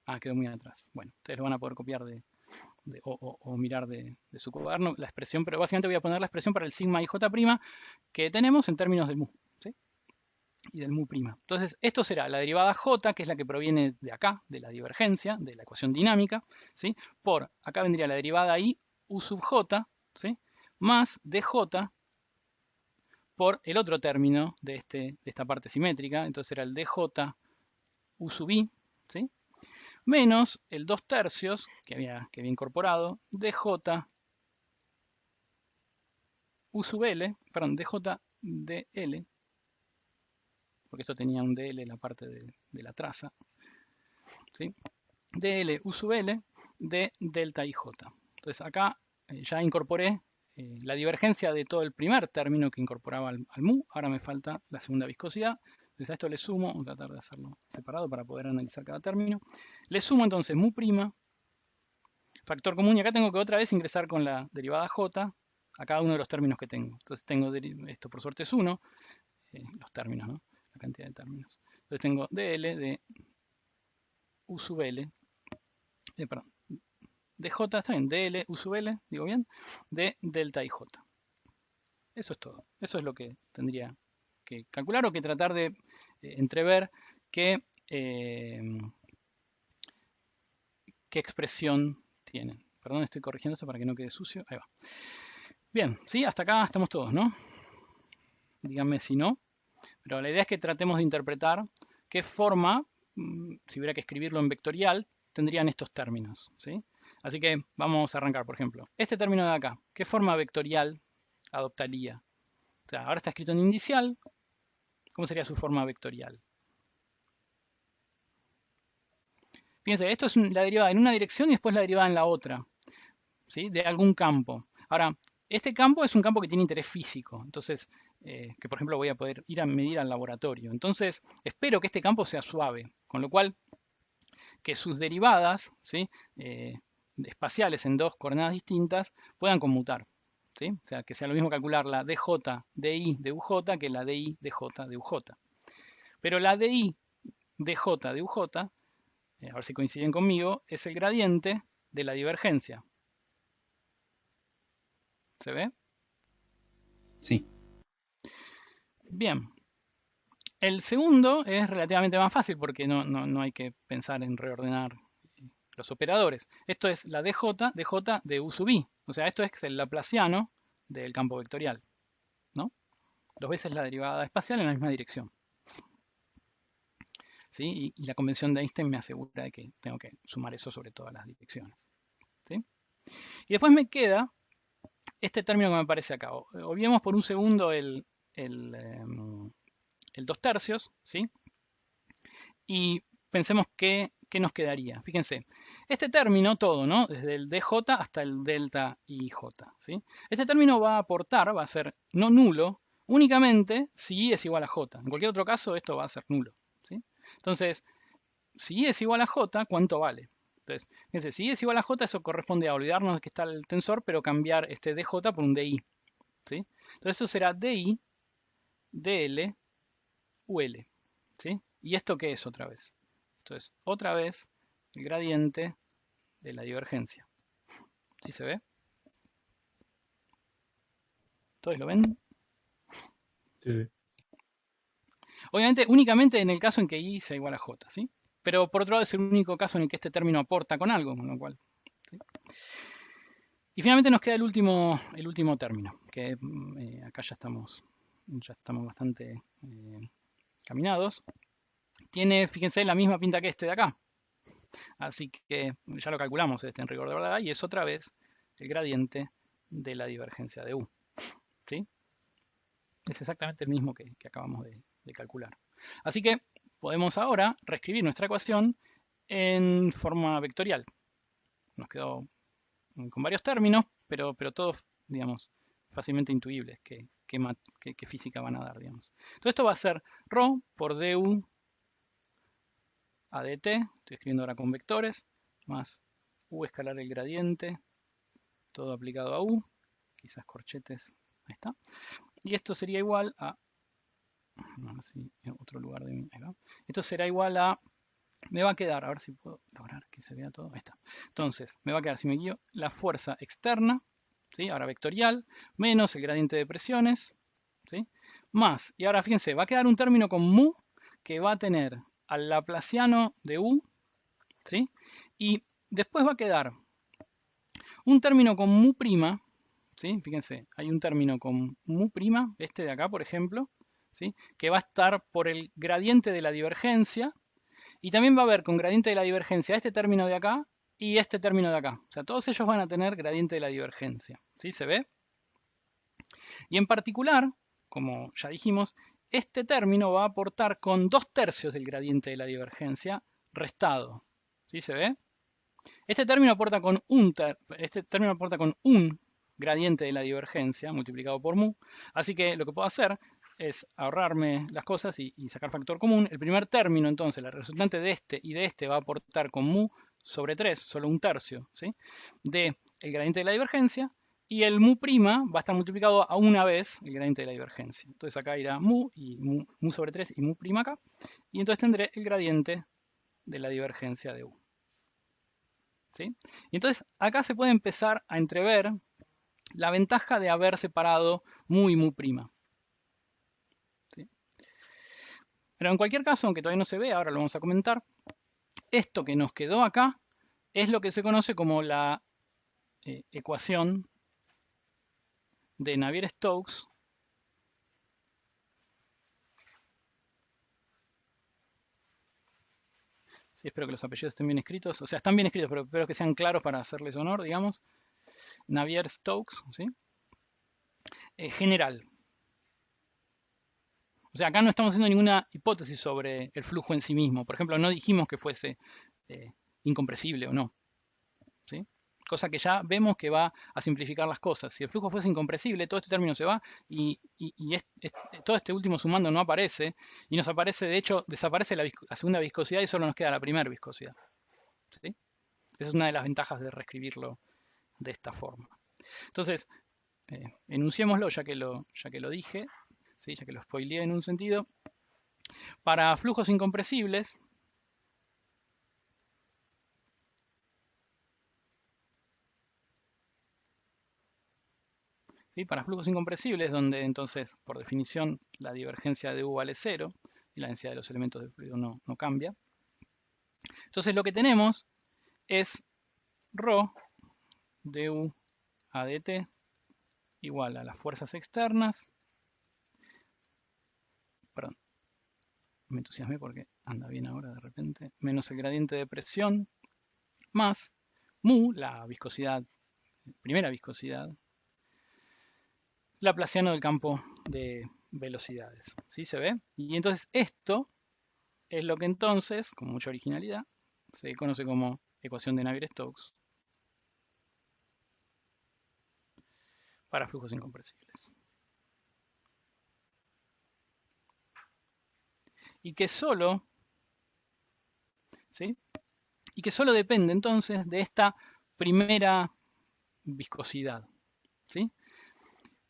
A: Ah, quedó muy atrás. Bueno, ustedes lo van a poder copiar o mirar de su cuaderno la expresión, pero básicamente voy a poner la expresi'para el sigma y j' que tenemos en términos del mu, ¿sí? Y del mu'. Entonces, esto será la derivada j, que es la que proviene de acá, de la divergencia, de la ecuación dinámica, ¿sí? Por, acá vendría la derivada i u sub j, ¿sí? Más dj por el otro término de esta parte simétrica, entonces era el dj u sub i, ¿sí? Menos el 2/3 que había incorporado, dj u sub l, perdón, dj dl, porque esto tenía un dl en la parte de la traza, ¿sí? dl u sub l de delta ij. Entonces acá ya incorporé la divergencia de todo el primer término que incorporaba al mu, ahora me falta la segunda viscosidad. Entonces a esto le sumo, voy a tratar de hacerlo separado para poder analizar cada término. Le sumo entonces mu', factor común, y acá tengo que otra vez ingresar con la derivada j a cada uno de los términos que tengo. Entonces tengo, esto por suerte es 1, los términos, ¿no? La cantidad de términos. Entonces tengo dl de u sub l, perdón, dj, está bien, dl u sub l, digo bien, de delta ij. Eso es todo. Eso es lo que tendría que calcular o que tratar de entrever qué expresión tienen. Perdón, estoy corrigiendo esto para que no quede sucio. Ahí va. Bien, ¿sí? Hasta acá estamos todos, ¿no? Díganme si no. Pero la idea es que tratemos de interpretar qué forma, si hubiera que escribirlo en vectorial, tendrían estos términos, ¿sí? Así que vamos a arrancar, por ejemplo. Este término de acá, ¿qué forma vectorial adoptaría? O sea, ahora está escrito en indicial. ¿Cómo sería su forma vectorial? Fíjense, esto es la derivada en una dirección y después la derivada en la otra, ¿sí? De algún campo. Ahora, este campo es un campo que tiene interés físico, entonces, que por ejemplo voy a poder ir a medir al laboratorio. Entonces, espero que este campo sea suave, con lo cual, que sus derivadas, ¿sí? Espaciales en dos coordenadas distintas puedan conmutar, ¿sí? O sea, que sea lo mismo calcular la dj di de uj que la di dj de uj. Pero la di dj de uj, a ver si coinciden conmigo, es el gradiente de la divergencia. ¿Se ve?
E: Sí.
A: Bien. El segundo es relativamente más fácil porque no hay que pensar en reordenar los operadores. Esto es la dj de u sub i. O sea, esto es el laplaciano del campo vectorial, ¿no? Dos veces la derivada espacial en la misma dirección. ¿Sí? Y la convención de Einstein me asegura de que tengo que sumar eso sobre todas las direcciones. ¿Sí? Y después me queda este término que me aparece acá. Olvidemos por un segundo el 2/3, ¿sí? Y pensemos qué nos quedaría. Fíjense, este término todo, ¿no? Desde el dj hasta el delta ij, ¿sí? Este término va a aportar, va a ser no nulo, únicamente si i es igual a j. En cualquier otro caso, esto va a ser nulo, ¿sí? Entonces, si i es igual a j, ¿cuánto vale? Entonces, fíjense, si i es igual a j, eso corresponde a olvidarnos de que está el tensor, pero cambiar este dj por un di, ¿sí? Entonces, esto será di dl ul, ¿sí? ¿Y esto qué es otra vez? Esto es otra vez el gradiente de la divergencia. ¿Sí se ve? ¿Todos lo ven?
D: Sí.
A: Obviamente, únicamente en el caso en que i sea igual a j, ¿sí? Pero por otro lado es el único caso en el que este término aporta con algo, con lo cual, ¿sí? Y finalmente nos queda el último término, que acá ya estamos bastante caminados. Tiene, fíjense, la misma pinta que este de acá. Así que ya lo calculamos en rigor de verdad y es otra vez el gradiente de la divergencia de u, ¿sí? Es exactamente el mismo que acabamos de calcular. Así que podemos ahora reescribir nuestra ecuación en forma vectorial. Nos quedó con varios términos, pero todos, digamos, fácilmente intuibles qué física van a dar, digamos. Entonces esto va a ser ρ por du a dt, estoy escribiendo ahora con vectores, más u escalar el gradiente, todo aplicado a u, quizás corchetes, ahí está. Y esto sería igual a, no, así, en otro lugar de mí, ahí va. Esto será igual a, me va a quedar, a ver si puedo lograr que se vea todo, ahí está. Entonces, me va a quedar, si me guío, la fuerza externa, ¿sí? Ahora vectorial, menos el gradiente de presiones, ¿sí? Más, y ahora fíjense, va a quedar un término con mu que va a tener al laplaciano de u, ¿sí? Y después va a quedar un término con mu prima, ¿sí? Fíjense, hay un término con mu prima, este de acá, por ejemplo, ¿sí? Que va a estar por el gradiente de la divergencia, y también va a haber con gradiente de la divergencia este término de acá y este término de acá. O sea, todos ellos van a tener gradiente de la divergencia, ¿sí? ¿Se ve? Y en particular, como ya dijimos, este término va a aportar con 2/3 del gradiente de la divergencia restado. ¿Sí se ve? Este término aporta con un gradiente de la divergencia multiplicado por mu. Así que lo que puedo hacer es ahorrarme las cosas y sacar factor común. El primer término, entonces, la resultante de este y de este va a aportar con mu sobre 3, solo 1/3, ¿sí? De el gradiente de la divergencia. Y el mu prima va a estar multiplicado a una vez el gradiente de la divergencia. Entonces acá irá mu y mu sobre 3 y mu prima acá. Y entonces tendré el gradiente de la divergencia de u. ¿Sí? Y entonces acá se puede empezar a entrever la ventaja de haber separado mu y mu prima. ¿Sí? Pero en cualquier caso, aunque todavía no se ve, ahora lo vamos a comentar, esto que nos quedó acá es lo que se conoce como la ecuación de Navier-Stokes Sí, espero que los apellidos estén bien escritos. O sea, están bien escritos, pero espero que sean claros para hacerles honor, digamos. Navier-Stokes, ¿sí? General. O sea, acá no estamos haciendo ninguna hipótesis sobre el flujo en sí mismo. Por ejemplo, no dijimos que fuese incompresible o no. ¿Sí? Cosa que ya vemos que va a simplificar las cosas. Si el flujo fuese incompresible, todo este término se va y todo este último sumando no aparece. Y nos aparece, de hecho, desaparece la segunda viscosidad y solo nos queda la primera viscosidad. ¿Sí? Esa es una de las ventajas de reescribirlo de esta forma. Entonces, enunciémoslo ya que lo dije, ¿sí? Ya que lo spoileé en un sentido. Para flujos incompresibles, ¿sí? Para flujos incompresibles, donde entonces, por definición, la divergencia de U vale 0 y la densidad de los elementos del fluido no cambia. Entonces lo que tenemos es ρ de U a dt igual a las fuerzas externas. Perdón, me entusiasmé porque anda bien ahora de repente. Menos el gradiente de presión más mu, la viscosidad, primera viscosidad, laplaciano del campo de velocidades. ¿Sí se ve? Y entonces esto es lo que entonces, con mucha originalidad, se conoce como ecuación de Navier-Stokes para flujos incompresibles. Y que solo, ¿sí? Y que solo depende entonces de esta primera viscosidad, ¿sí?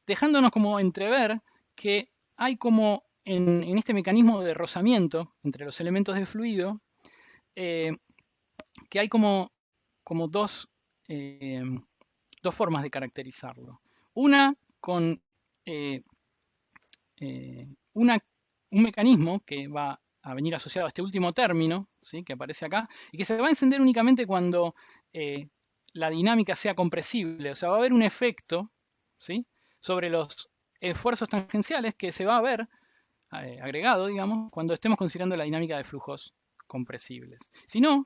A: Dejándonos como entrever que hay como en este mecanismo de rozamiento entre los elementos de fluido, que hay como dos formas de caracterizarlo. Una con un mecanismo que va a venir asociado a este último término, ¿sí? Que aparece acá, y que se va a encender únicamente cuando la dinámica sea compresible. O sea, va a haber un efecto, ¿sí? Sobre los esfuerzos tangenciales que se va a ver agregado, digamos, cuando estemos considerando la dinámica de flujos compresibles. Si no,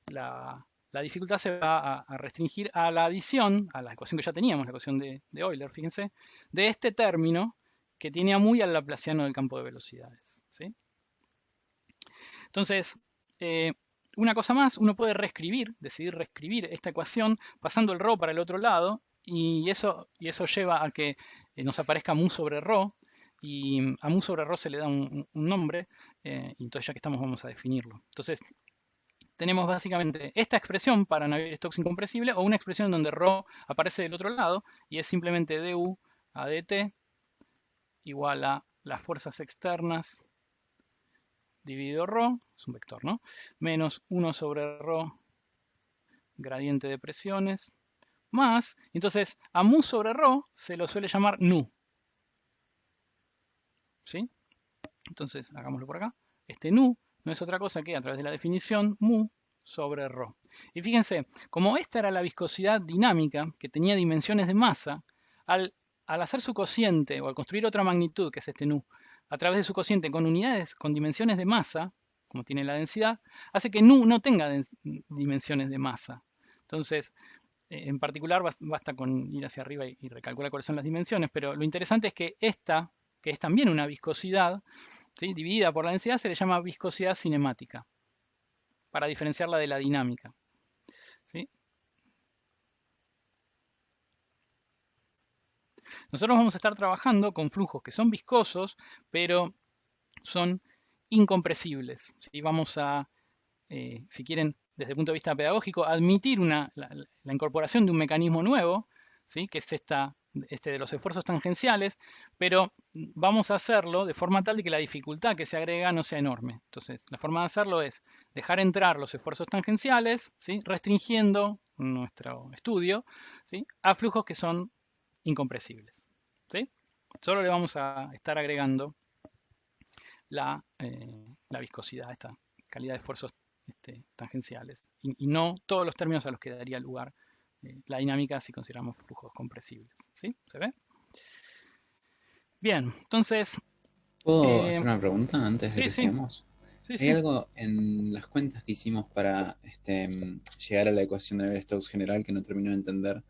A: la dificultad se va a restringir a la adición, a la ecuación que ya teníamos, la ecuación de Euler, fíjense, de este término que tiene a muy al laplaciano del campo de velocidades, ¿sí? Entonces, una cosa más, uno puede decidir reescribir esta ecuación pasando el ρ para el otro lado, y eso lleva a que nos aparezca mu sobre ρ, y a mu sobre ρ se le da un nombre, y entonces ya que estamos vamos a definirlo. Entonces, tenemos básicamente esta expresión para Navier-Stokes incompresible, o una expresión donde ρ aparece del otro lado, y es simplemente du a dt igual a las fuerzas externas dividido ρ, es un vector, ¿no? Menos 1 sobre ρ, gradiente de presiones, más, entonces a mu sobre ρ se lo suele llamar nu. ¿Sí? Entonces, hagámoslo por acá. Este nu no es otra cosa que, a través de la definición, mu sobre ρ. Y fíjense, como esta era la viscosidad dinámica, que tenía dimensiones de masa, al hacer su cociente, o al construir otra magnitud, que es este nu, a través de su cociente con unidades, con dimensiones de masa, como tiene la densidad, hace que nu no tenga dimensiones de masa. Entonces, en particular, basta con ir hacia arriba y recalcular cuáles son las dimensiones, pero lo interesante es que esta, que es también una viscosidad, ¿sí?, dividida por la densidad, se le llama viscosidad cinemática, para diferenciarla de la dinámica. ¿Sí? Nosotros vamos a estar trabajando con flujos que son viscosos, pero son incompresibles. ¿Sí? Vamos a, si quieren, desde el punto de vista pedagógico, admitir la incorporación de un mecanismo nuevo, ¿sí?, que es este de los esfuerzos tangenciales, pero vamos a hacerlo de forma tal de que la dificultad que se agrega no sea enorme. Entonces, la forma de hacerlo es dejar entrar los esfuerzos tangenciales, ¿sí?, restringiendo nuestro estudio, ¿sí?, a flujos que son incompresibles. ¿Sí? Solo le vamos a estar agregando la viscosidad, esta calidad de esfuerzos tangenciales, y no todos los términos a los que daría lugar la dinámica si consideramos flujos compresibles. ¿Sí? ¿Se ve? Bien, entonces...
E: ¿Puedo hacer una pregunta antes de que
A: sí.
E: sigamos? Hay algo en las cuentas que hicimos para llegar a la ecuación de Navier-Stokes general que no termino de entender.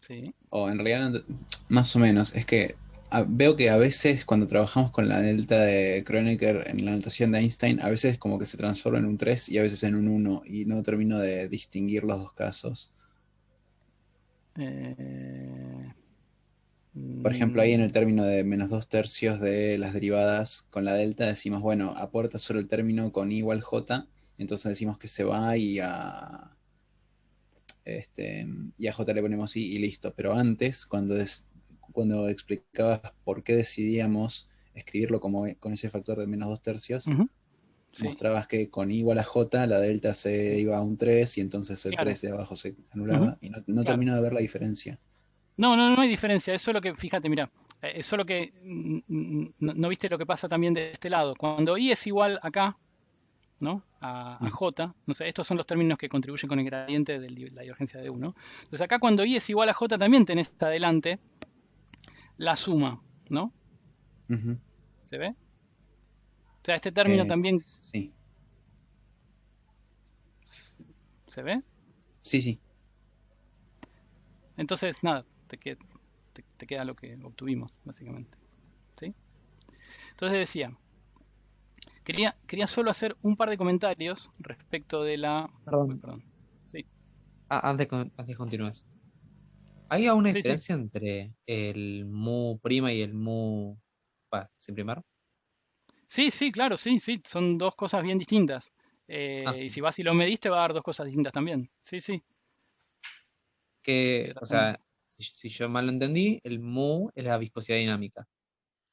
A: Sí.
E: O en realidad, más o menos, es que veo que a veces cuando trabajamos con la delta de Kronecker en la notación de Einstein, a veces como que se transforma en un 3 y a veces en un 1, y no termino de distinguir los dos casos. Por ejemplo, ahí en el término de menos 2/3 de las derivadas con la delta decimos, bueno, aporta solo el término con i igual j, entonces decimos que se va y a j le ponemos i y listo. Pero antes, cuando explicabas por qué decidíamos escribirlo con ese factor de menos 2/3,
A: sí,
E: mostrabas que con i igual a j la delta se iba a un 3 y entonces el 3 de abajo se anulaba, y no termino de ver la diferencia.
A: No hay diferencia, es solo que, fíjate, mira, es solo que no viste lo que pasa también de este lado. Cuando i es igual acá, ¿no?, a j, no sé, estos son los términos que contribuyen con el gradiente de la divergencia de u, ¿no? Entonces acá cuando i es igual a j también tenés adelante la suma, ¿no? ¿Se ve? O sea, este término también...
E: Sí.
A: ¿Se ve?
E: Sí.
A: Entonces, nada, te queda lo que obtuvimos, básicamente. ¿Sí? Entonces decía, quería solo hacer un par de comentarios respecto de la...
B: Perdón.
A: Sí.
B: Antes de continuar. ¿Hay alguna diferencia entre el mu prima y el mu sin primar?
A: Sí, claro, sí. Son dos cosas bien distintas. Y si vas y lo medís, te va a dar dos cosas distintas también. Sí.
B: Que, o sea, si yo mal lo entendí, el mu es la viscosidad dinámica.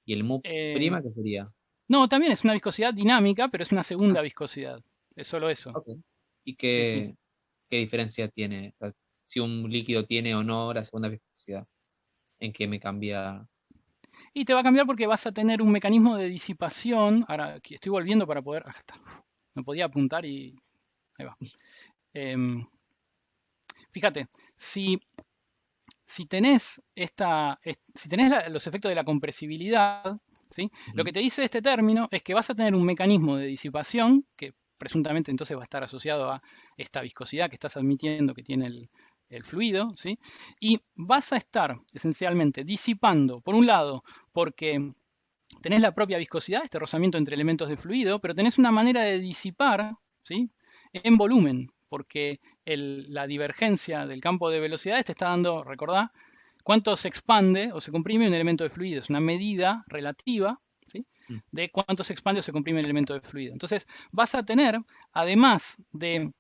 B: ¿Y el mu prima qué sería?
A: No, también es una viscosidad dinámica, pero es una segunda viscosidad. Es solo eso.
B: Okay. ¿Y qué diferencia tiene? O sea, si un líquido tiene o no la segunda viscosidad, ¿en qué me cambia?
A: Y te va a cambiar porque vas a tener un mecanismo de disipación. Ahora aquí estoy volviendo para poder... Acá está. No podía apuntar y... Ahí va. Fíjate, si tenés, los efectos de la compresibilidad, ¿sí? Lo que te dice este término es que vas a tener un mecanismo de disipación que presuntamente entonces va a estar asociado a esta viscosidad que estás admitiendo que tiene el fluido, ¿sí? Y vas a estar esencialmente disipando, por un lado, porque tenés la propia viscosidad, este rozamiento entre elementos de fluido, pero tenés una manera de disipar, ¿sí?, en volumen, porque la divergencia del campo de velocidades te está dando, recordá, cuánto se expande o se comprime un elemento de fluido. Es una medida relativa, ¿sí?, de cuánto se expande o se comprime el elemento de fluido. Entonces vas a tener, además de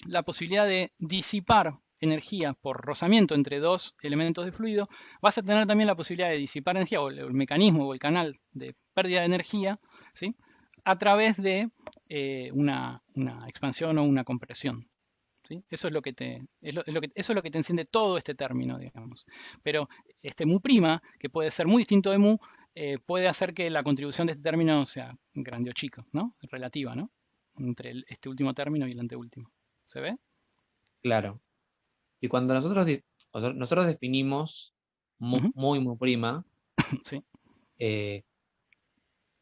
A: la posibilidad de disipar energía por rozamiento entre dos elementos de fluido, vas a tener también la posibilidad de disipar energía, o el mecanismo o el canal de pérdida de energía, ¿sí?, a través de una expansión o una compresión. ¿Sí? Eso es lo que te enciende todo este término, digamos. Pero este mu', que puede ser muy distinto de mu, puede hacer que la contribución de este término sea grande o chico, ¿no? Relativa, ¿no? Entre este último término y el anteúltimo. ¿Se ve?
B: Claro. Y cuando nosotros definimos muy prima,
A: Sí.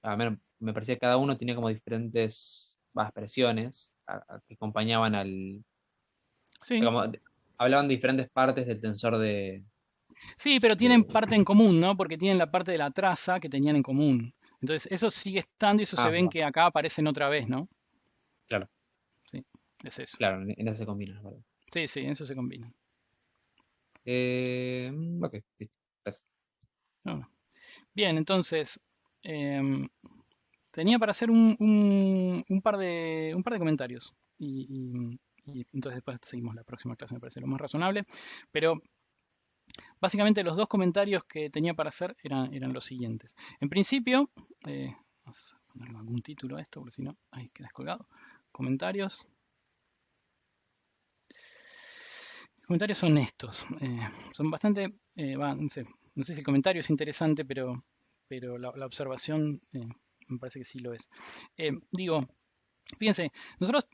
B: A ver, me parecía que cada uno tenía como diferentes expresiones que acompañaban al...
A: Sí.
B: Hablaban de diferentes partes del tensor de...
A: Sí, pero tienen parte en común, ¿no? Porque tienen la parte de la traza que tenían en común. Entonces, eso sigue estando y eso se ven que acá aparecen otra vez, ¿no?
B: Claro.
A: Sí, es eso.
B: Claro, en eso se combina, ¿verdad?
A: Sí, sí, en eso se combina.
B: Ok, listo. Gracias.
A: Bueno. Bien, entonces, tenía para hacer un par de comentarios. Y entonces después seguimos la próxima clase, me parece lo más razonable. Pero básicamente los dos comentarios que tenía para hacer eran los siguientes. En principio, vamos a ponerle algún título a esto, porque si no, ahí queda descolgado. Comentarios. Los comentarios son estos. Son bastante, no sé si el comentario es interesante, pero la observación me parece que sí lo es. Digo, fíjense, nosotros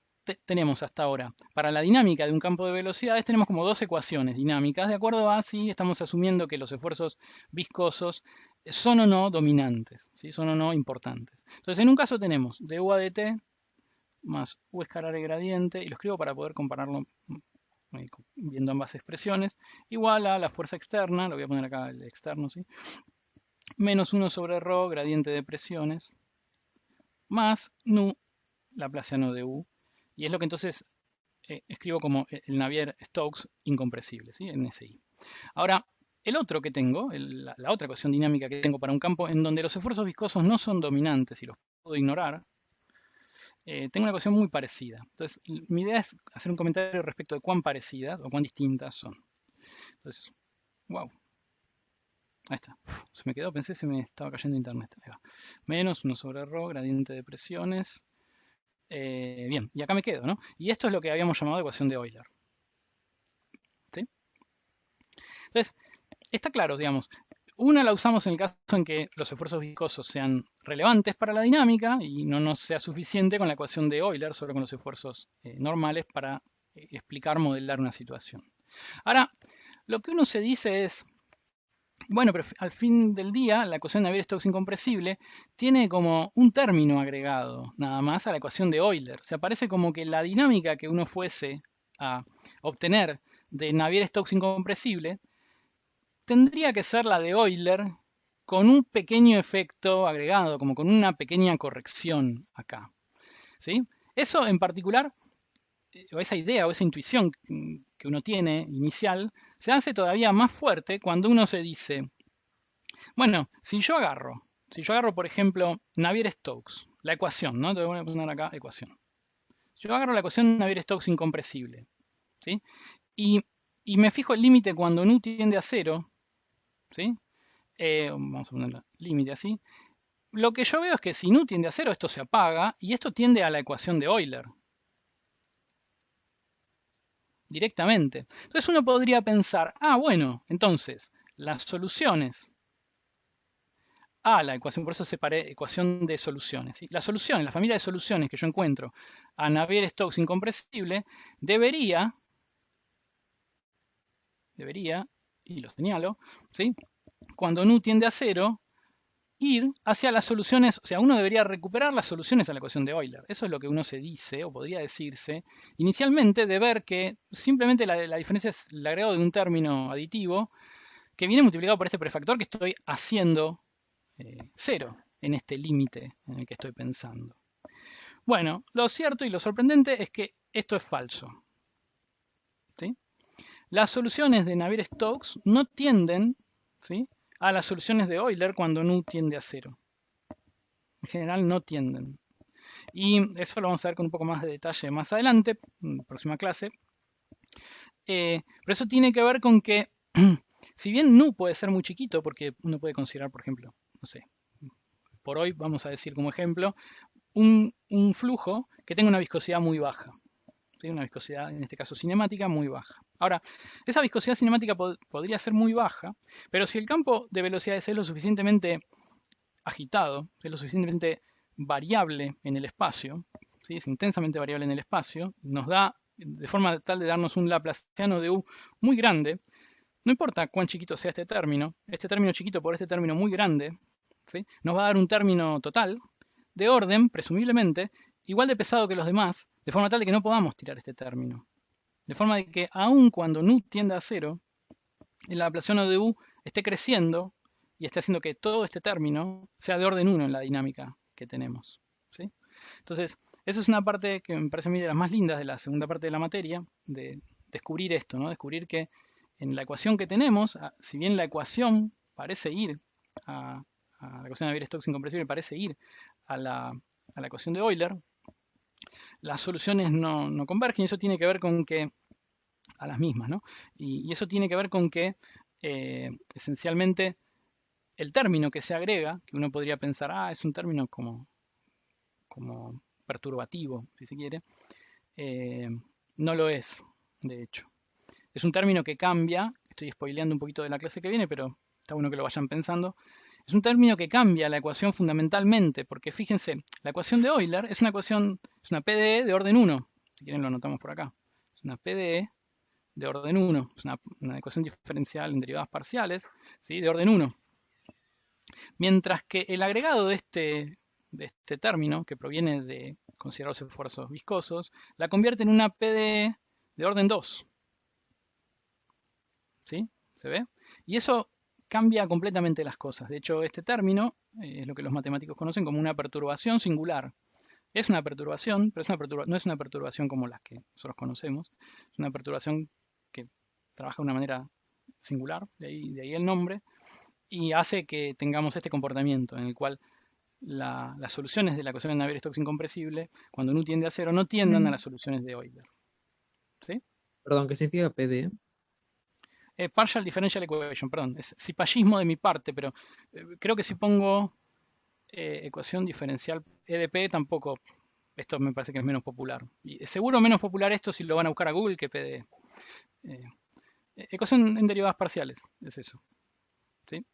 A: tenemos hasta ahora, para la dinámica de un campo de velocidades, tenemos como dos ecuaciones dinámicas, de acuerdo a si estamos asumiendo que los esfuerzos viscosos son o no dominantes, ¿sí?, son o no importantes. Entonces, en un caso tenemos du a dt más u escalar el gradiente, y lo escribo para poder compararlo viendo ambas expresiones, igual a la fuerza externa, lo voy a poner acá el externo, ¿sí?, menos 1 sobre ρ, gradiente de presiones, más nu, laplaciano de u, y es lo que entonces escribo como el Navier-Stokes incompresible, ¿sí?, NSI. Ahora, el otro que tengo, la otra ecuación dinámica que tengo para un campo en donde los esfuerzos viscosos no son dominantes y los puedo ignorar, tengo una ecuación muy parecida. Entonces, mi idea es hacer un comentario respecto de cuán parecidas o cuán distintas son. Entonces, wow. Ahí está. Se me quedó, pensé se me estaba cayendo internet. Ahí va. Menos 1 sobre ρ, gradiente de presiones. Bien, y acá me quedo, ¿no? Y esto es lo que habíamos llamado ecuación de Euler. ¿Sí? Entonces, está claro, digamos, una la usamos en el caso en que los esfuerzos viscosos sean relevantes para la dinámica y no nos sea suficiente con la ecuación de Euler, solo con los esfuerzos normales para explicar, modelar una situación. Ahora, lo que uno se dice es, bueno, pero al fin del día, la ecuación de Navier-Stokes incompresible tiene como un término agregado, nada más, a la ecuación de Euler. O sea, parece como que la dinámica que uno fuese a obtener de Navier-Stokes incompresible tendría que ser la de Euler con un pequeño efecto agregado, como con una pequeña corrección acá. ¿Sí? Eso en particular, o esa idea o esa intuición que uno tiene inicial, se hace todavía más fuerte cuando uno se dice, bueno, si yo agarro, por ejemplo, Navier-Stokes, la ecuación, ¿no? Te voy a poner acá ecuación. Yo agarro la ecuación Navier-Stokes incompresible, ¿sí? Y me fijo el límite cuando nu tiende a 0, ¿sí? Vamos a poner límite así. Lo que yo veo es que si nu tiende a 0, esto se apaga y esto tiende a la ecuación de Euler. Directamente. Entonces uno podría pensar, bueno, entonces las soluciones a la ecuación, por eso separé ecuación de soluciones. ¿Sí? Las soluciones, la familia de soluciones que yo encuentro a Navier-Stokes incompresible, debería, y lo señalo, ¿sí?, cuando nu tiende a 0, ir hacia las soluciones, o sea, uno debería recuperar las soluciones a la ecuación de Euler. Eso es lo que uno se dice, o podría decirse, inicialmente, de ver que simplemente la diferencia es el agregado de un término aditivo que viene multiplicado por este prefactor que estoy haciendo 0 en este límite en el que estoy pensando. Bueno, lo cierto y lo sorprendente es que esto es falso. ¿Sí? Las soluciones de Navier-Stokes no tienden, ¿sí?, a las soluciones de Euler cuando nu tiende a 0. En general no tienden. Y eso lo vamos a ver con un poco más de detalle más adelante, en la próxima clase. Pero eso tiene que ver con que, si bien nu puede ser muy chiquito, porque uno puede considerar, por ejemplo, no sé, por hoy vamos a decir como ejemplo, un flujo que tenga una viscosidad muy baja. ¿Sí? Una viscosidad, en este caso cinemática, muy baja. Ahora, esa viscosidad cinemática podría ser muy baja, pero si el campo de velocidades es lo suficientemente agitado, es lo suficientemente variable en el espacio, ¿sí?, es intensamente variable en el espacio, nos da, de forma tal de darnos un laplaciano de U muy grande, no importa cuán chiquito sea este término chiquito por este término muy grande, ¿sí?, nos va a dar un término total de orden, presumiblemente, igual de pesado que los demás, de forma tal de que no podamos tirar este término. De forma de que aun cuando nu tienda a 0, el laplaciano de U esté creciendo y esté haciendo que todo este término sea de orden 1 en la dinámica que tenemos. ¿Sí? Entonces, esa es una parte que me parece a mí de las más lindas de la segunda parte de la materia, de descubrir esto, ¿no? Descubrir que en la ecuación que tenemos, si bien la ecuación parece ir a la ecuación de Navier-Stokes incompresible, parece ir a la ecuación de Euler, las soluciones no convergen, y eso tiene que ver con que, a las mismas, ¿no? Y eso tiene que ver con que, esencialmente, el término que se agrega, que uno podría pensar, es un término como perturbativo, si se quiere, no lo es, de hecho. Es un término que cambia, estoy spoileando un poquito de la clase que viene, pero está bueno que lo vayan pensando. Es un término que cambia la ecuación fundamentalmente, porque fíjense, la ecuación de Euler es una ecuación, es una PDE de orden 1. Si quieren lo anotamos por acá. Es una PDE de orden 1. Es una ecuación diferencial en derivadas parciales, ¿sí?, de orden 1. Mientras que el agregado de este término, que proviene de considerar los esfuerzos viscosos, la convierte en una PDE de orden 2. ¿Sí? ¿Se ve? Y eso cambia completamente las cosas. De hecho, este término es lo que los matemáticos conocen como una perturbación singular. Es una perturbación, pero no es una perturbación como las que nosotros conocemos. Es una perturbación que trabaja de una manera singular, de ahí el nombre, y hace que tengamos este comportamiento en el cual las soluciones de la ecuación de Navier-Stokes incompresible, cuando nu tiende a 0, no tiendan a las soluciones de Euler. ¿Sí?
B: Perdón, ¿qué significa PD?
A: Partial Differential Equation, perdón, es cipallismo de mi parte, pero creo que si pongo ecuación diferencial EDP tampoco, esto me parece que es menos popular. Y seguro menos popular esto si lo van a buscar a Google que PDE. Ecuación en derivadas parciales, es eso. ¿Sí?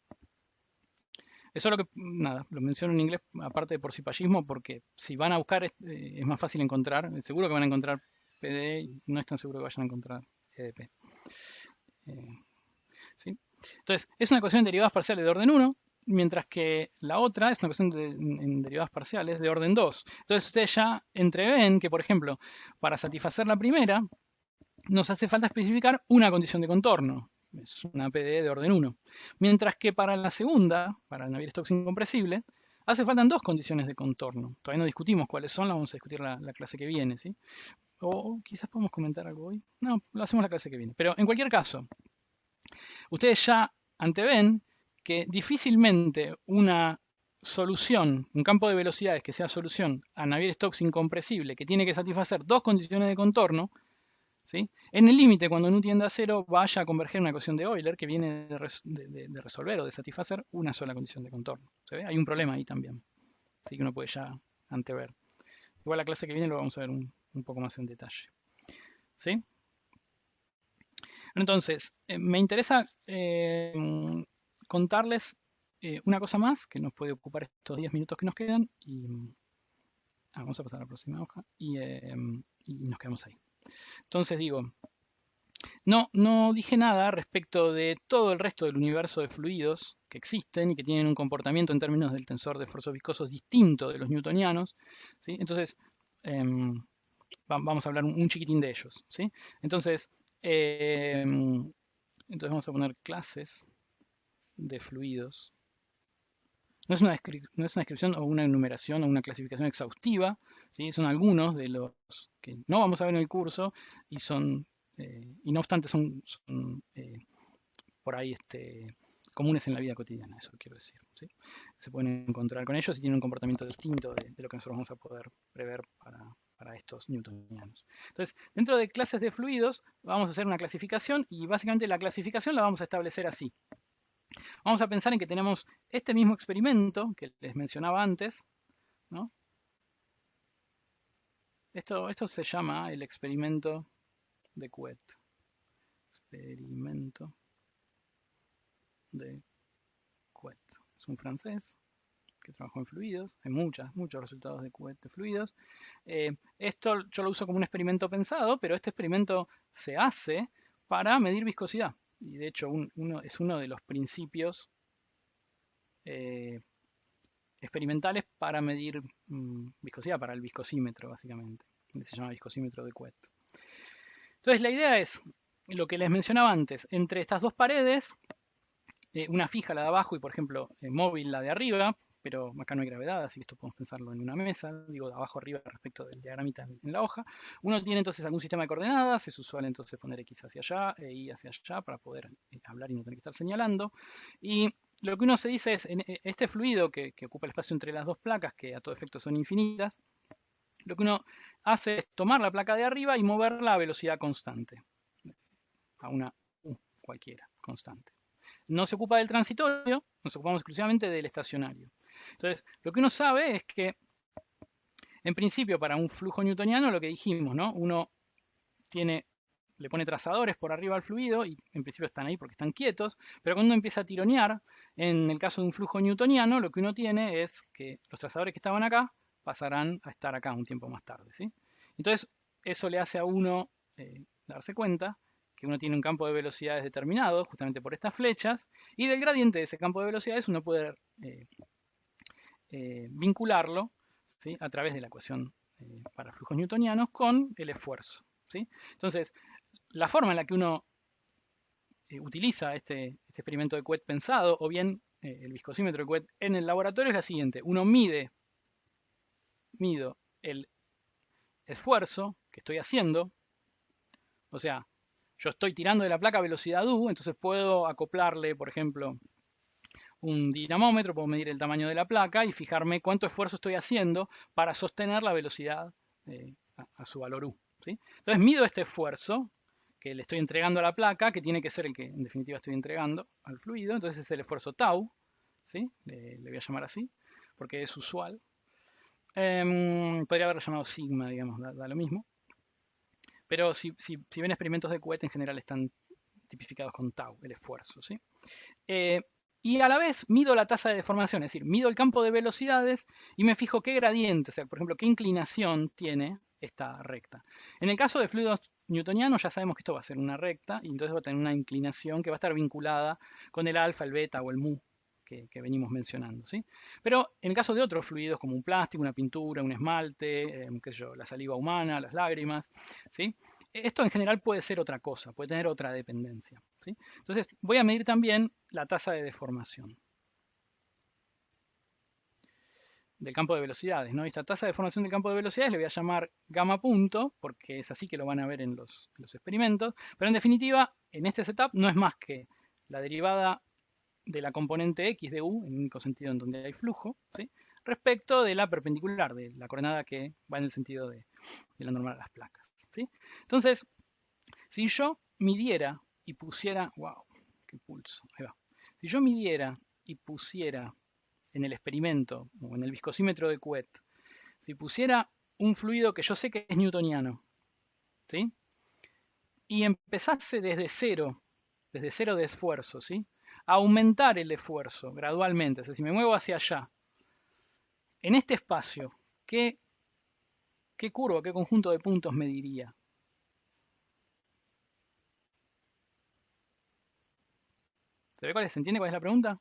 A: Eso es lo que, nada, lo menciono en inglés aparte de por cipallismo, porque si van a buscar es más fácil encontrar, seguro que van a encontrar PDE y no es tan seguro que vayan a encontrar EDP. ¿Sí? Entonces, es una ecuación en derivadas parciales de orden 1, mientras que la otra es una ecuación en derivadas parciales de orden 2. Entonces, ustedes ya entreven que, por ejemplo, para satisfacer la primera, nos hace falta especificar una condición de contorno. Es una PDE de orden 1. Mientras que para la segunda, para el Navier-Stokes incompresible, hace falta dos condiciones de contorno. Todavía no discutimos cuáles son, las vamos a discutir la clase que viene, ¿sí? O quizás podemos comentar algo hoy. No, lo hacemos la clase que viene. Pero en cualquier caso, ustedes ya anteven que difícilmente una solución, un campo de velocidades que sea solución a Navier-Stokes incompresible, que tiene que satisfacer dos condiciones de contorno, ¿sí?, en el límite, cuando nu tiende a 0, vaya a converger una ecuación de Euler que viene de resolver o de satisfacer una sola condición de contorno. ¿Se ve? Hay un problema ahí también. Así que uno puede ya antever. Igual la clase que viene lo vamos a ver un poco más en detalle. ¿Sí? Entonces, me interesa contarles una cosa más que nos puede ocupar estos 10 minutos que nos quedan. Y vamos a pasar a la próxima hoja y nos quedamos ahí. Entonces digo, no dije nada respecto de todo el resto del universo de fluidos que existen y que tienen un comportamiento en términos del tensor de esfuerzos viscosos distinto de los newtonianos, ¿sí? Entonces, vamos a hablar un chiquitín de ellos, ¿sí? Entonces vamos a poner clases de fluidos. no es una descripción o una enumeración o una clasificación exhaustiva, ¿sí? Son algunos de los que no vamos a ver en el curso y y no obstante son por ahí comunes en la vida cotidiana, eso quiero decir, ¿sí? Se pueden encontrar con ellos y tienen un comportamiento distinto de lo que nosotros vamos a poder prever para estos newtonianos. Entonces, dentro de clases de fluidos vamos a hacer una clasificación y básicamente la clasificación la vamos a establecer así. Vamos a pensar en que tenemos este mismo experimento que les mencionaba antes, ¿no? Esto se llama el experimento de Couette. Experimento de Couette. Es un francés que trabajó en fluidos. Hay muchos resultados de Couette de fluidos. Esto yo lo uso como un experimento pensado, pero este experimento se hace para medir viscosidad. Y de hecho es uno de los principios experimentales para medir viscosidad, para el viscosímetro, básicamente. Se llama viscosímetro de Couette. Entonces, la idea es lo que les mencionaba antes. Entre estas dos paredes, una fija, la de abajo, y por ejemplo, móvil, la de arriba, pero acá no hay gravedad, así que esto podemos pensarlo en una mesa, digo, de abajo arriba respecto del diagramita en la hoja. Uno tiene entonces algún sistema de coordenadas, es usual entonces poner X hacia allá e Y hacia allá para poder hablar y no tener que estar señalando. Y lo que uno se dice es, en este fluido que ocupa el espacio entre las dos placas, que a todo efecto son infinitas, lo que uno hace es tomar la placa de arriba y moverla a velocidad constante, a una U cualquiera, constante. No se ocupa del transitorio, nos ocupamos exclusivamente del estacionario. Entonces, lo que uno sabe es que, en principio, para un flujo newtoniano, lo que dijimos, ¿no? Uno le pone trazadores por arriba al fluido y en principio están ahí porque están quietos, pero cuando uno empieza a tironear, en el caso de un flujo newtoniano, lo que uno tiene es que los trazadores que estaban acá pasarán a estar acá un tiempo más tarde, ¿sí? Entonces, eso le hace a uno darse cuenta que uno tiene un campo de velocidades determinado, justamente por estas flechas, y del gradiente de ese campo de velocidades uno puede vincularlo, ¿sí? A través de la ecuación para flujos newtonianos con el esfuerzo, ¿sí? Entonces, la forma en la que uno utiliza este experimento de Couette pensado, o bien el viscosímetro de Couette en el laboratorio, es la siguiente. Uno mido el esfuerzo que estoy haciendo, o sea, yo estoy tirando de la placa a velocidad U, entonces puedo acoplarle, por ejemplo, un dinamómetro, puedo medir el tamaño de la placa y fijarme cuánto esfuerzo estoy haciendo para sostener la velocidad a su valor U, ¿sí? Entonces mido este esfuerzo que le estoy entregando a la placa, que tiene que ser el que en definitiva estoy entregando al fluido, entonces es el esfuerzo tau, ¿sí? Le voy a llamar así, porque es usual. Podría haberlo llamado sigma, digamos, da lo mismo. Pero si ven experimentos de Couette, en general están tipificados con tau, el esfuerzo, ¿sí? Y a la vez mido la tasa de deformación, es decir, mido el campo de velocidades y me fijo qué gradiente, o sea, por ejemplo, qué inclinación tiene esta recta. En el caso de fluidos newtonianos ya sabemos que esto va a ser una recta y entonces va a tener una inclinación que va a estar vinculada con el alfa, el beta o el mu que venimos mencionando, ¿sí? Pero en el caso de otros fluidos como un plástico, una pintura, un esmalte, qué sé yo, la saliva humana, las lágrimas, ¿sí? Esto en general puede ser otra cosa, puede tener otra dependencia, ¿sí? Entonces voy a medir también la tasa de deformación del campo de velocidades, ¿no? Esta tasa de deformación del campo de velocidades le voy a llamar gamma punto, porque es así que lo van a ver en los experimentos, pero en definitiva, en este setup no es más que la derivada de la componente x de u, en el único sentido en donde hay flujo, ¿sí? Respecto de la perpendicular, de la coordenada que va en el sentido de la normal a las placas, ¿sí? Entonces, si yo midiera y pusiera, wow, qué pulso, ahí va. Si yo midiera y pusiera en el experimento o en el viscosímetro de Couette, si pusiera un fluido que yo sé que es newtoniano, ¿sí? Y empezase desde cero de esfuerzo, ¿sí? A aumentar el esfuerzo gradualmente, es decir, si me muevo hacia allá, en este espacio, ¿qué curva, qué conjunto de puntos mediría? ¿Se entiende cuál es la pregunta?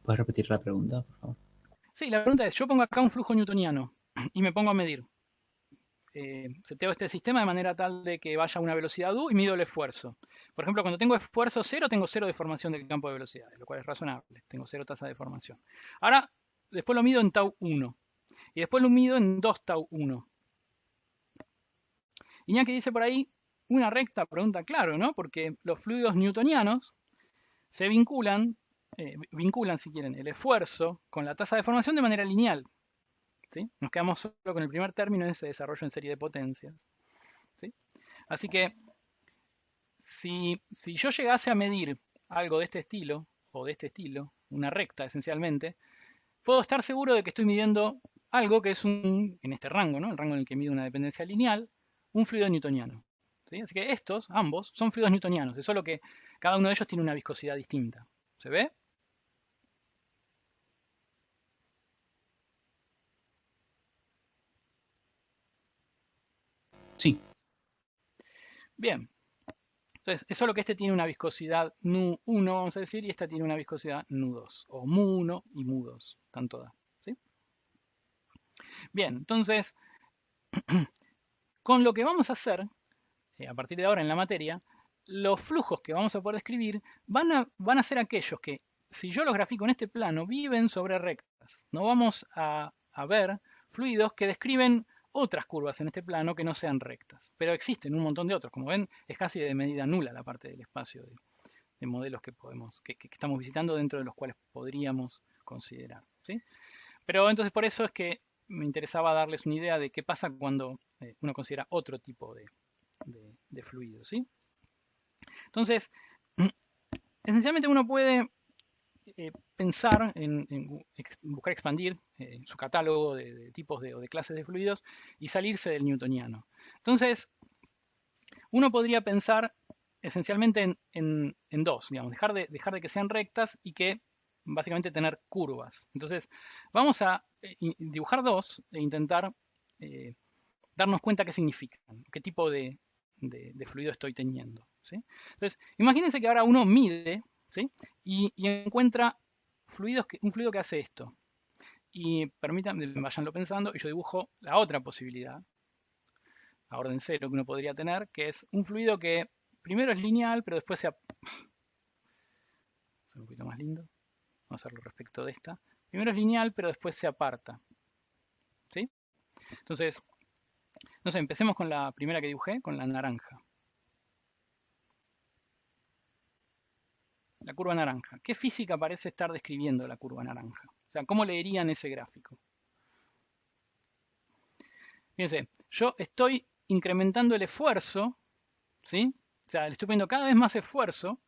E: ¿Puedes repetir la pregunta, por favor?
A: Sí, la pregunta es, yo pongo acá un flujo newtoniano y me pongo a medir. seteo este sistema de manera tal de que vaya a una velocidad u y mido el esfuerzo. Por ejemplo, cuando tengo esfuerzo 0, tengo 0 deformación del campo de velocidades, lo cual es razonable. Tengo 0 tasa de deformación. Ahora, después lo mido en tau 1. Y después lo mido en 2 tau 1. Iñaki dice por ahí, una recta, pregunta claro, ¿no? Porque los fluidos newtonianos se vinculan si quieren, el esfuerzo con la tasa de deformación de manera lineal. ¿Sí? Nos quedamos solo con el primer término de ese desarrollo en serie de potencias. ¿Sí? Así que si yo llegase a medir algo de este estilo, o de este estilo, una recta esencialmente, puedo estar seguro de que estoy midiendo algo que es en este rango, ¿no? El rango en el que mido una dependencia lineal, un fluido newtoniano. ¿Sí? Así que ambos, son fluidos newtonianos, es solo que cada uno de ellos tiene una viscosidad distinta. ¿Se ve?
E: Sí.
A: Bien. Entonces, es solo que este tiene una viscosidad nu1, vamos a decir, y esta tiene una viscosidad nu2, o mu1 y mu2, están todas. ¿Sí? Bien, entonces, con lo que vamos a hacer, a partir de ahora en la materia, los flujos que vamos a poder describir van a ser aquellos que, si yo los grafico en este plano, viven sobre rectas. No vamos a ver fluidos que describen otras curvas en este plano que no sean rectas. Pero existen un montón de otros. Como ven, es casi de medida nula la parte del espacio de modelos que estamos visitando, dentro de los cuales podríamos considerar. ¿Sí? Pero entonces por eso es que me interesaba darles una idea de qué pasa cuando uno considera otro tipo de fluidos. ¿Sí? Entonces, esencialmente uno puede pensar en buscar expandir su catálogo de tipos o de clases de fluidos y salirse del newtoniano. Entonces, uno podría pensar esencialmente en dos, digamos, dejar de que sean rectas y que básicamente tener curvas. Entonces, vamos a dibujar dos e intentar darnos cuenta qué significan, qué tipo de fluido estoy teniendo. ¿Sí? Entonces, imagínense que ahora uno mide, ¿sí? y encuentra un fluido que hace esto. Y permítanme, vayanlo pensando, y yo dibujo la otra posibilidad, a orden cero, que uno podría tener, que es un fluido que primero es lineal, pero después hacer un poquito más lindo. Vamos a hacerlo respecto de esta. Primero es lineal, pero después se aparta. ¿Sí? Entonces, no sé, empecemos con la primera que dibujé, con la naranja. La curva naranja. ¿Qué física parece estar describiendo la curva naranja? O sea, ¿cómo leerían ese gráfico? Fíjense, yo estoy incrementando el esfuerzo, ¿sí? O sea, le estoy poniendo cada vez más esfuerzo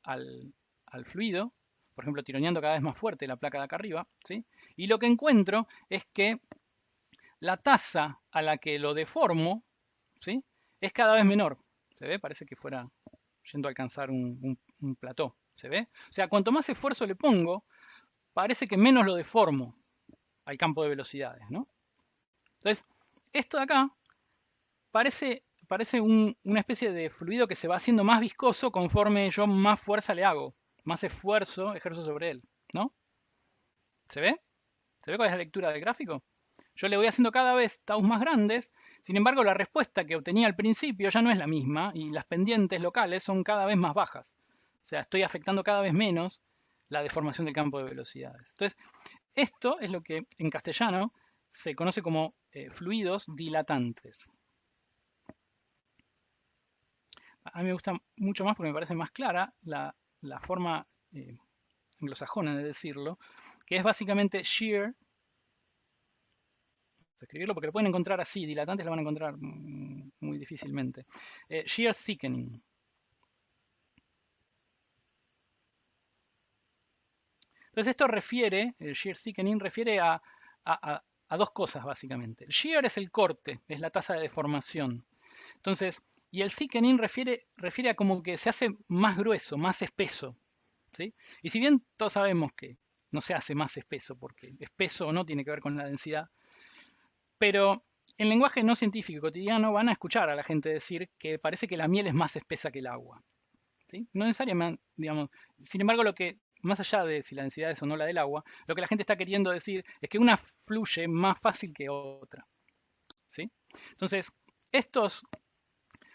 A: al fluido, por ejemplo, tironeando cada vez más fuerte la placa de acá arriba, ¿sí? Y lo que encuentro es que la tasa a la que lo deformo, ¿sí? Es cada vez menor. ¿Se ve? Parece que fuera yendo a alcanzar un plató. ¿Se ve? O sea, cuanto más esfuerzo le pongo, parece que menos lo deformo al campo de velocidades, ¿no? Entonces, esto de acá parece una especie de fluido que se va haciendo más viscoso conforme yo más fuerza le hago, más esfuerzo ejerzo sobre él, ¿no? ¿Se ve? ¿Se ve cuál es la lectura del gráfico? Yo le voy haciendo cada vez taus más grandes, sin embargo la respuesta que obtenía al principio ya no es la misma y las pendientes locales son cada vez más bajas. O sea, estoy afectando cada vez menos la deformación del campo de velocidades. Entonces, esto es lo que en castellano se conoce como fluidos dilatantes. A mí me gusta mucho más porque me parece más clara la forma anglosajona de decirlo, que es básicamente shear. Vamos a escribirlo porque lo pueden encontrar así, dilatantes lo van a encontrar muy difícilmente. Shear thickening. Entonces esto refiere, el shear thickening refiere a dos cosas básicamente. El shear es el corte, es la tasa de deformación. Entonces, y el thickening refiere a como que se hace más grueso, más espeso. ¿Sí? Y si bien todos sabemos que no se hace más espeso, porque espeso o no tiene que ver con la densidad, pero en lenguaje no científico y cotidiano van a escuchar a la gente decir que parece que la miel es más espesa que el agua. ¿Sí? No necesariamente, digamos, sin embargo, lo que, más allá de si la densidad es o no la del agua, lo que la gente está queriendo decir es que una fluye más fácil que otra. ¿sí? Entonces, estos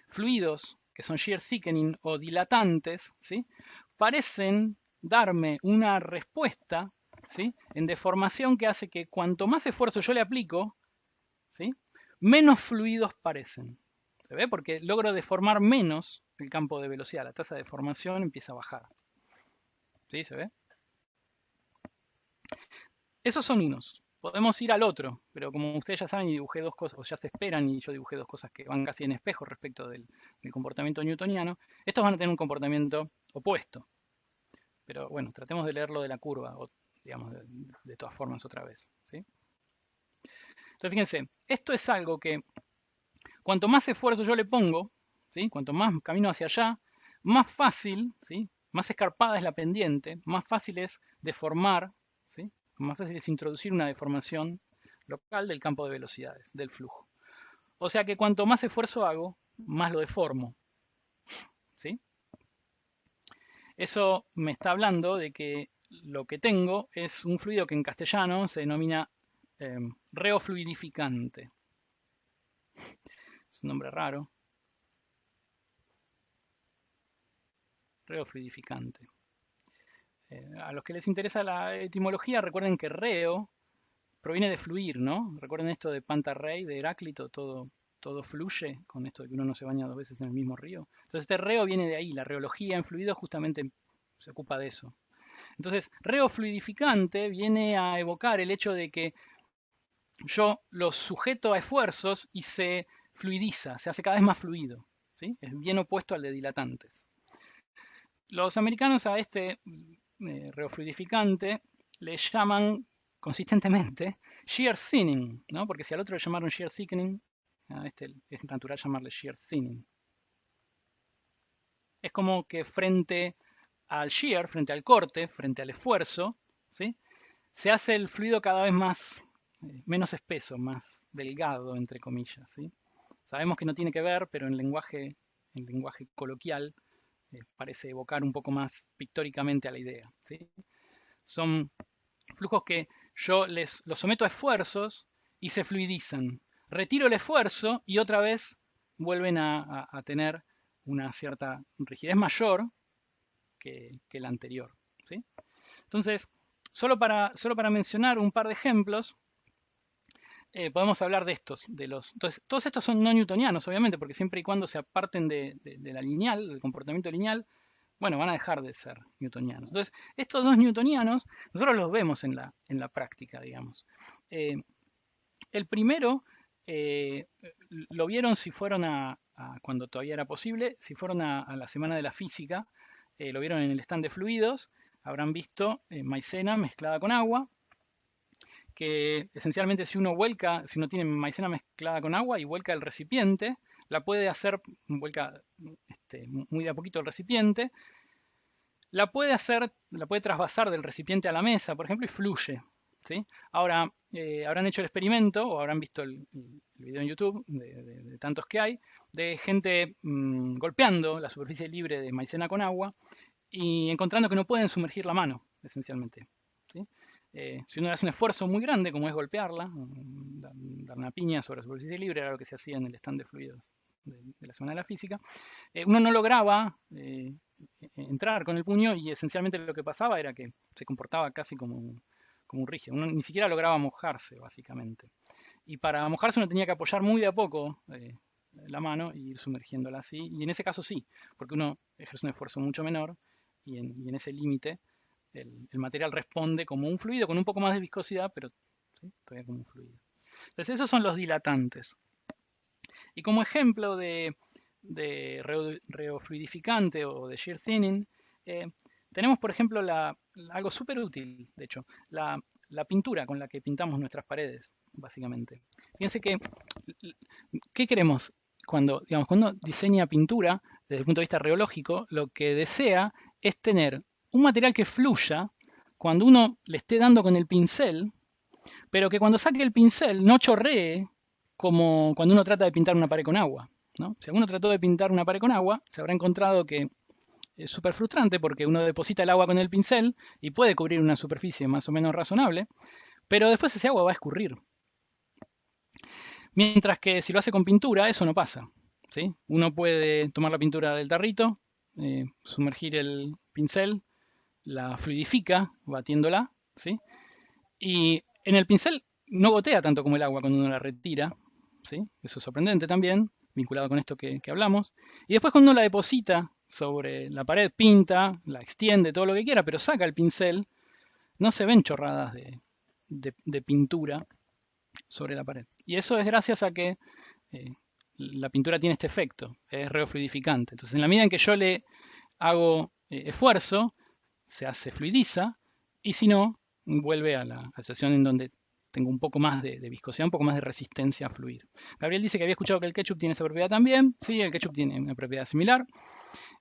A: fluidos que son shear thickening o dilatantes, ¿sí? Parecen darme una respuesta, ¿sí? En deformación que hace que cuanto más esfuerzo yo le aplico, ¿sí? Menos fluidos parecen. ¿Se ve? Porque logro deformar menos el campo de velocidad. La tasa de deformación empieza a bajar. ¿Sí? ¿Se ve? Esos son unos. Podemos ir al otro, pero como ustedes ya saben y dibujé dos cosas, o ya se esperan y yo dibujé dos cosas que van casi en espejo respecto del comportamiento newtoniano, estos van a tener un comportamiento opuesto. Pero bueno, tratemos de leerlo de la curva, o digamos, de todas formas otra vez, ¿sí? Entonces fíjense, esto es algo que cuanto más esfuerzo yo le pongo, ¿sí? Cuanto más camino hacia allá, más fácil, ¿sí? Más escarpada es la pendiente, más fácil es deformar, ¿sí? Más fácil es introducir una deformación local del campo de velocidades, del flujo. O sea que cuanto más esfuerzo hago, más lo deformo, ¿sí? Eso me está hablando de que lo que tengo es un fluido que en castellano se denomina reofluidificante. Es un nombre raro. Reofluidificante. A los que les interesa la etimología, recuerden que reo proviene de fluir, ¿no? Recuerden esto de Pantarrey, de Heráclito, todo fluye, con esto de que uno no se baña dos veces en el mismo río. Entonces este reo viene de ahí, la reología en fluidos justamente se ocupa de eso. Entonces, reofluidificante viene a evocar el hecho de que yo lo sujeto a esfuerzos y se fluidiza, se hace cada vez más fluido, ¿sí? Es bien opuesto al de dilatantes. Los americanos a este reofluidificante le llaman consistentemente shear thinning, ¿no? Porque si al otro le llamaron shear thickening, a este es natural llamarle shear thinning. Es como que frente al shear, frente al corte, frente al esfuerzo, ¿sí? Se hace el fluido cada vez más, menos espeso, más delgado, entre comillas, ¿sí? Sabemos que no tiene que ver, pero en lenguaje coloquial parece evocar un poco más pictóricamente a la idea, ¿sí? Son flujos que yo los someto a esfuerzos y se fluidizan. Retiro el esfuerzo y otra vez vuelven a tener una cierta rigidez mayor que la anterior, ¿sí? Entonces, solo para mencionar un par de ejemplos, podemos hablar de estos. Entonces, todos estos son no newtonianos, obviamente, porque siempre y cuando se aparten de la lineal, del comportamiento lineal, bueno, van a dejar de ser newtonianos. Entonces, estos dos newtonianos, nosotros los vemos en la práctica, digamos. El primero, lo vieron si fueron cuando todavía era posible, si fueron a la Semana de la Física, lo vieron en el stand de fluidos, habrán visto maicena mezclada con agua, que esencialmente si uno tiene maicena mezclada con agua y vuelca el recipiente, la puede hacer, vuelca muy de a poquito el recipiente, la puede trasvasar del recipiente a la mesa, por ejemplo, y fluye, ¿sí? Ahora, habrán hecho el experimento o habrán visto el video en YouTube de tantos que hay, de gente golpeando la superficie libre de maicena con agua y encontrando que no pueden sumergir la mano, esencialmente, ¿sí? Si uno hace un esfuerzo muy grande, como es golpearla, dar una piña sobre la superficie libre, era lo que se hacía en el stand de fluidos de la Semana de la Física, uno no lograba entrar con el puño y esencialmente lo que pasaba era que se comportaba casi como un rígido. Uno ni siquiera lograba mojarse, básicamente. Y para mojarse uno tenía que apoyar muy de a poco la mano y ir sumergiéndola así. Y en ese caso sí, porque uno ejerce un esfuerzo mucho menor y en ese límite el material responde como un fluido con un poco más de viscosidad, pero ¿sí? Todavía como un fluido. Entonces esos son los dilatantes. Y como ejemplo de reofluidificante o de shear thinning, tenemos por ejemplo algo súper útil, de hecho, la pintura con la que pintamos nuestras paredes, básicamente. Fíjense que, ¿qué queremos? Cuando uno diseña pintura, desde el punto de vista reológico, lo que desea es tener un material que fluya cuando uno le esté dando con el pincel, pero que cuando saque el pincel no chorree como cuando uno trata de pintar una pared con agua, ¿no? Si uno trató de pintar una pared con agua, se habrá encontrado que es súper frustrante porque uno deposita el agua con el pincel y puede cubrir una superficie más o menos razonable, pero después ese agua va a escurrir. Mientras que si lo hace con pintura, eso no pasa, ¿sí? Uno puede tomar la pintura del tarrito, sumergir el pincel, la fluidifica batiéndola, ¿sí? Y en el pincel no gotea tanto como el agua cuando uno la retira, ¿sí? Eso es sorprendente también, vinculado con esto que hablamos. Y después cuando uno la deposita sobre la pared, pinta, la extiende, todo lo que quiera, pero saca el pincel, no se ven chorradas de pintura sobre la pared. Y eso es gracias a que la pintura tiene este efecto, es reofluidificante. Entonces, en la medida en que yo le hago esfuerzo, se fluidiza, y si no, vuelve a la situación en donde tengo un poco más de viscosidad, un poco más de resistencia a fluir. Gabriel dice que había escuchado que el ketchup tiene esa propiedad también. Sí, el ketchup tiene una propiedad similar.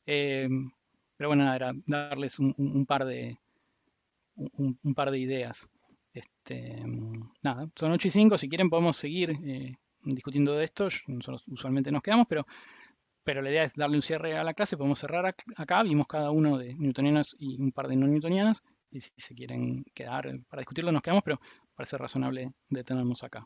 A: Pero bueno, nada, era darles un par de ideas. Nada, son 8:05. Si quieren podemos seguir discutiendo de esto. Nosotros usualmente nos quedamos, pero la idea es darle un cierre a la clase. Podemos cerrar acá. Vimos cada uno de newtonianos y un par de no newtonianos. Y si se quieren quedar para discutirlo nos quedamos, pero parece razonable detenernos acá.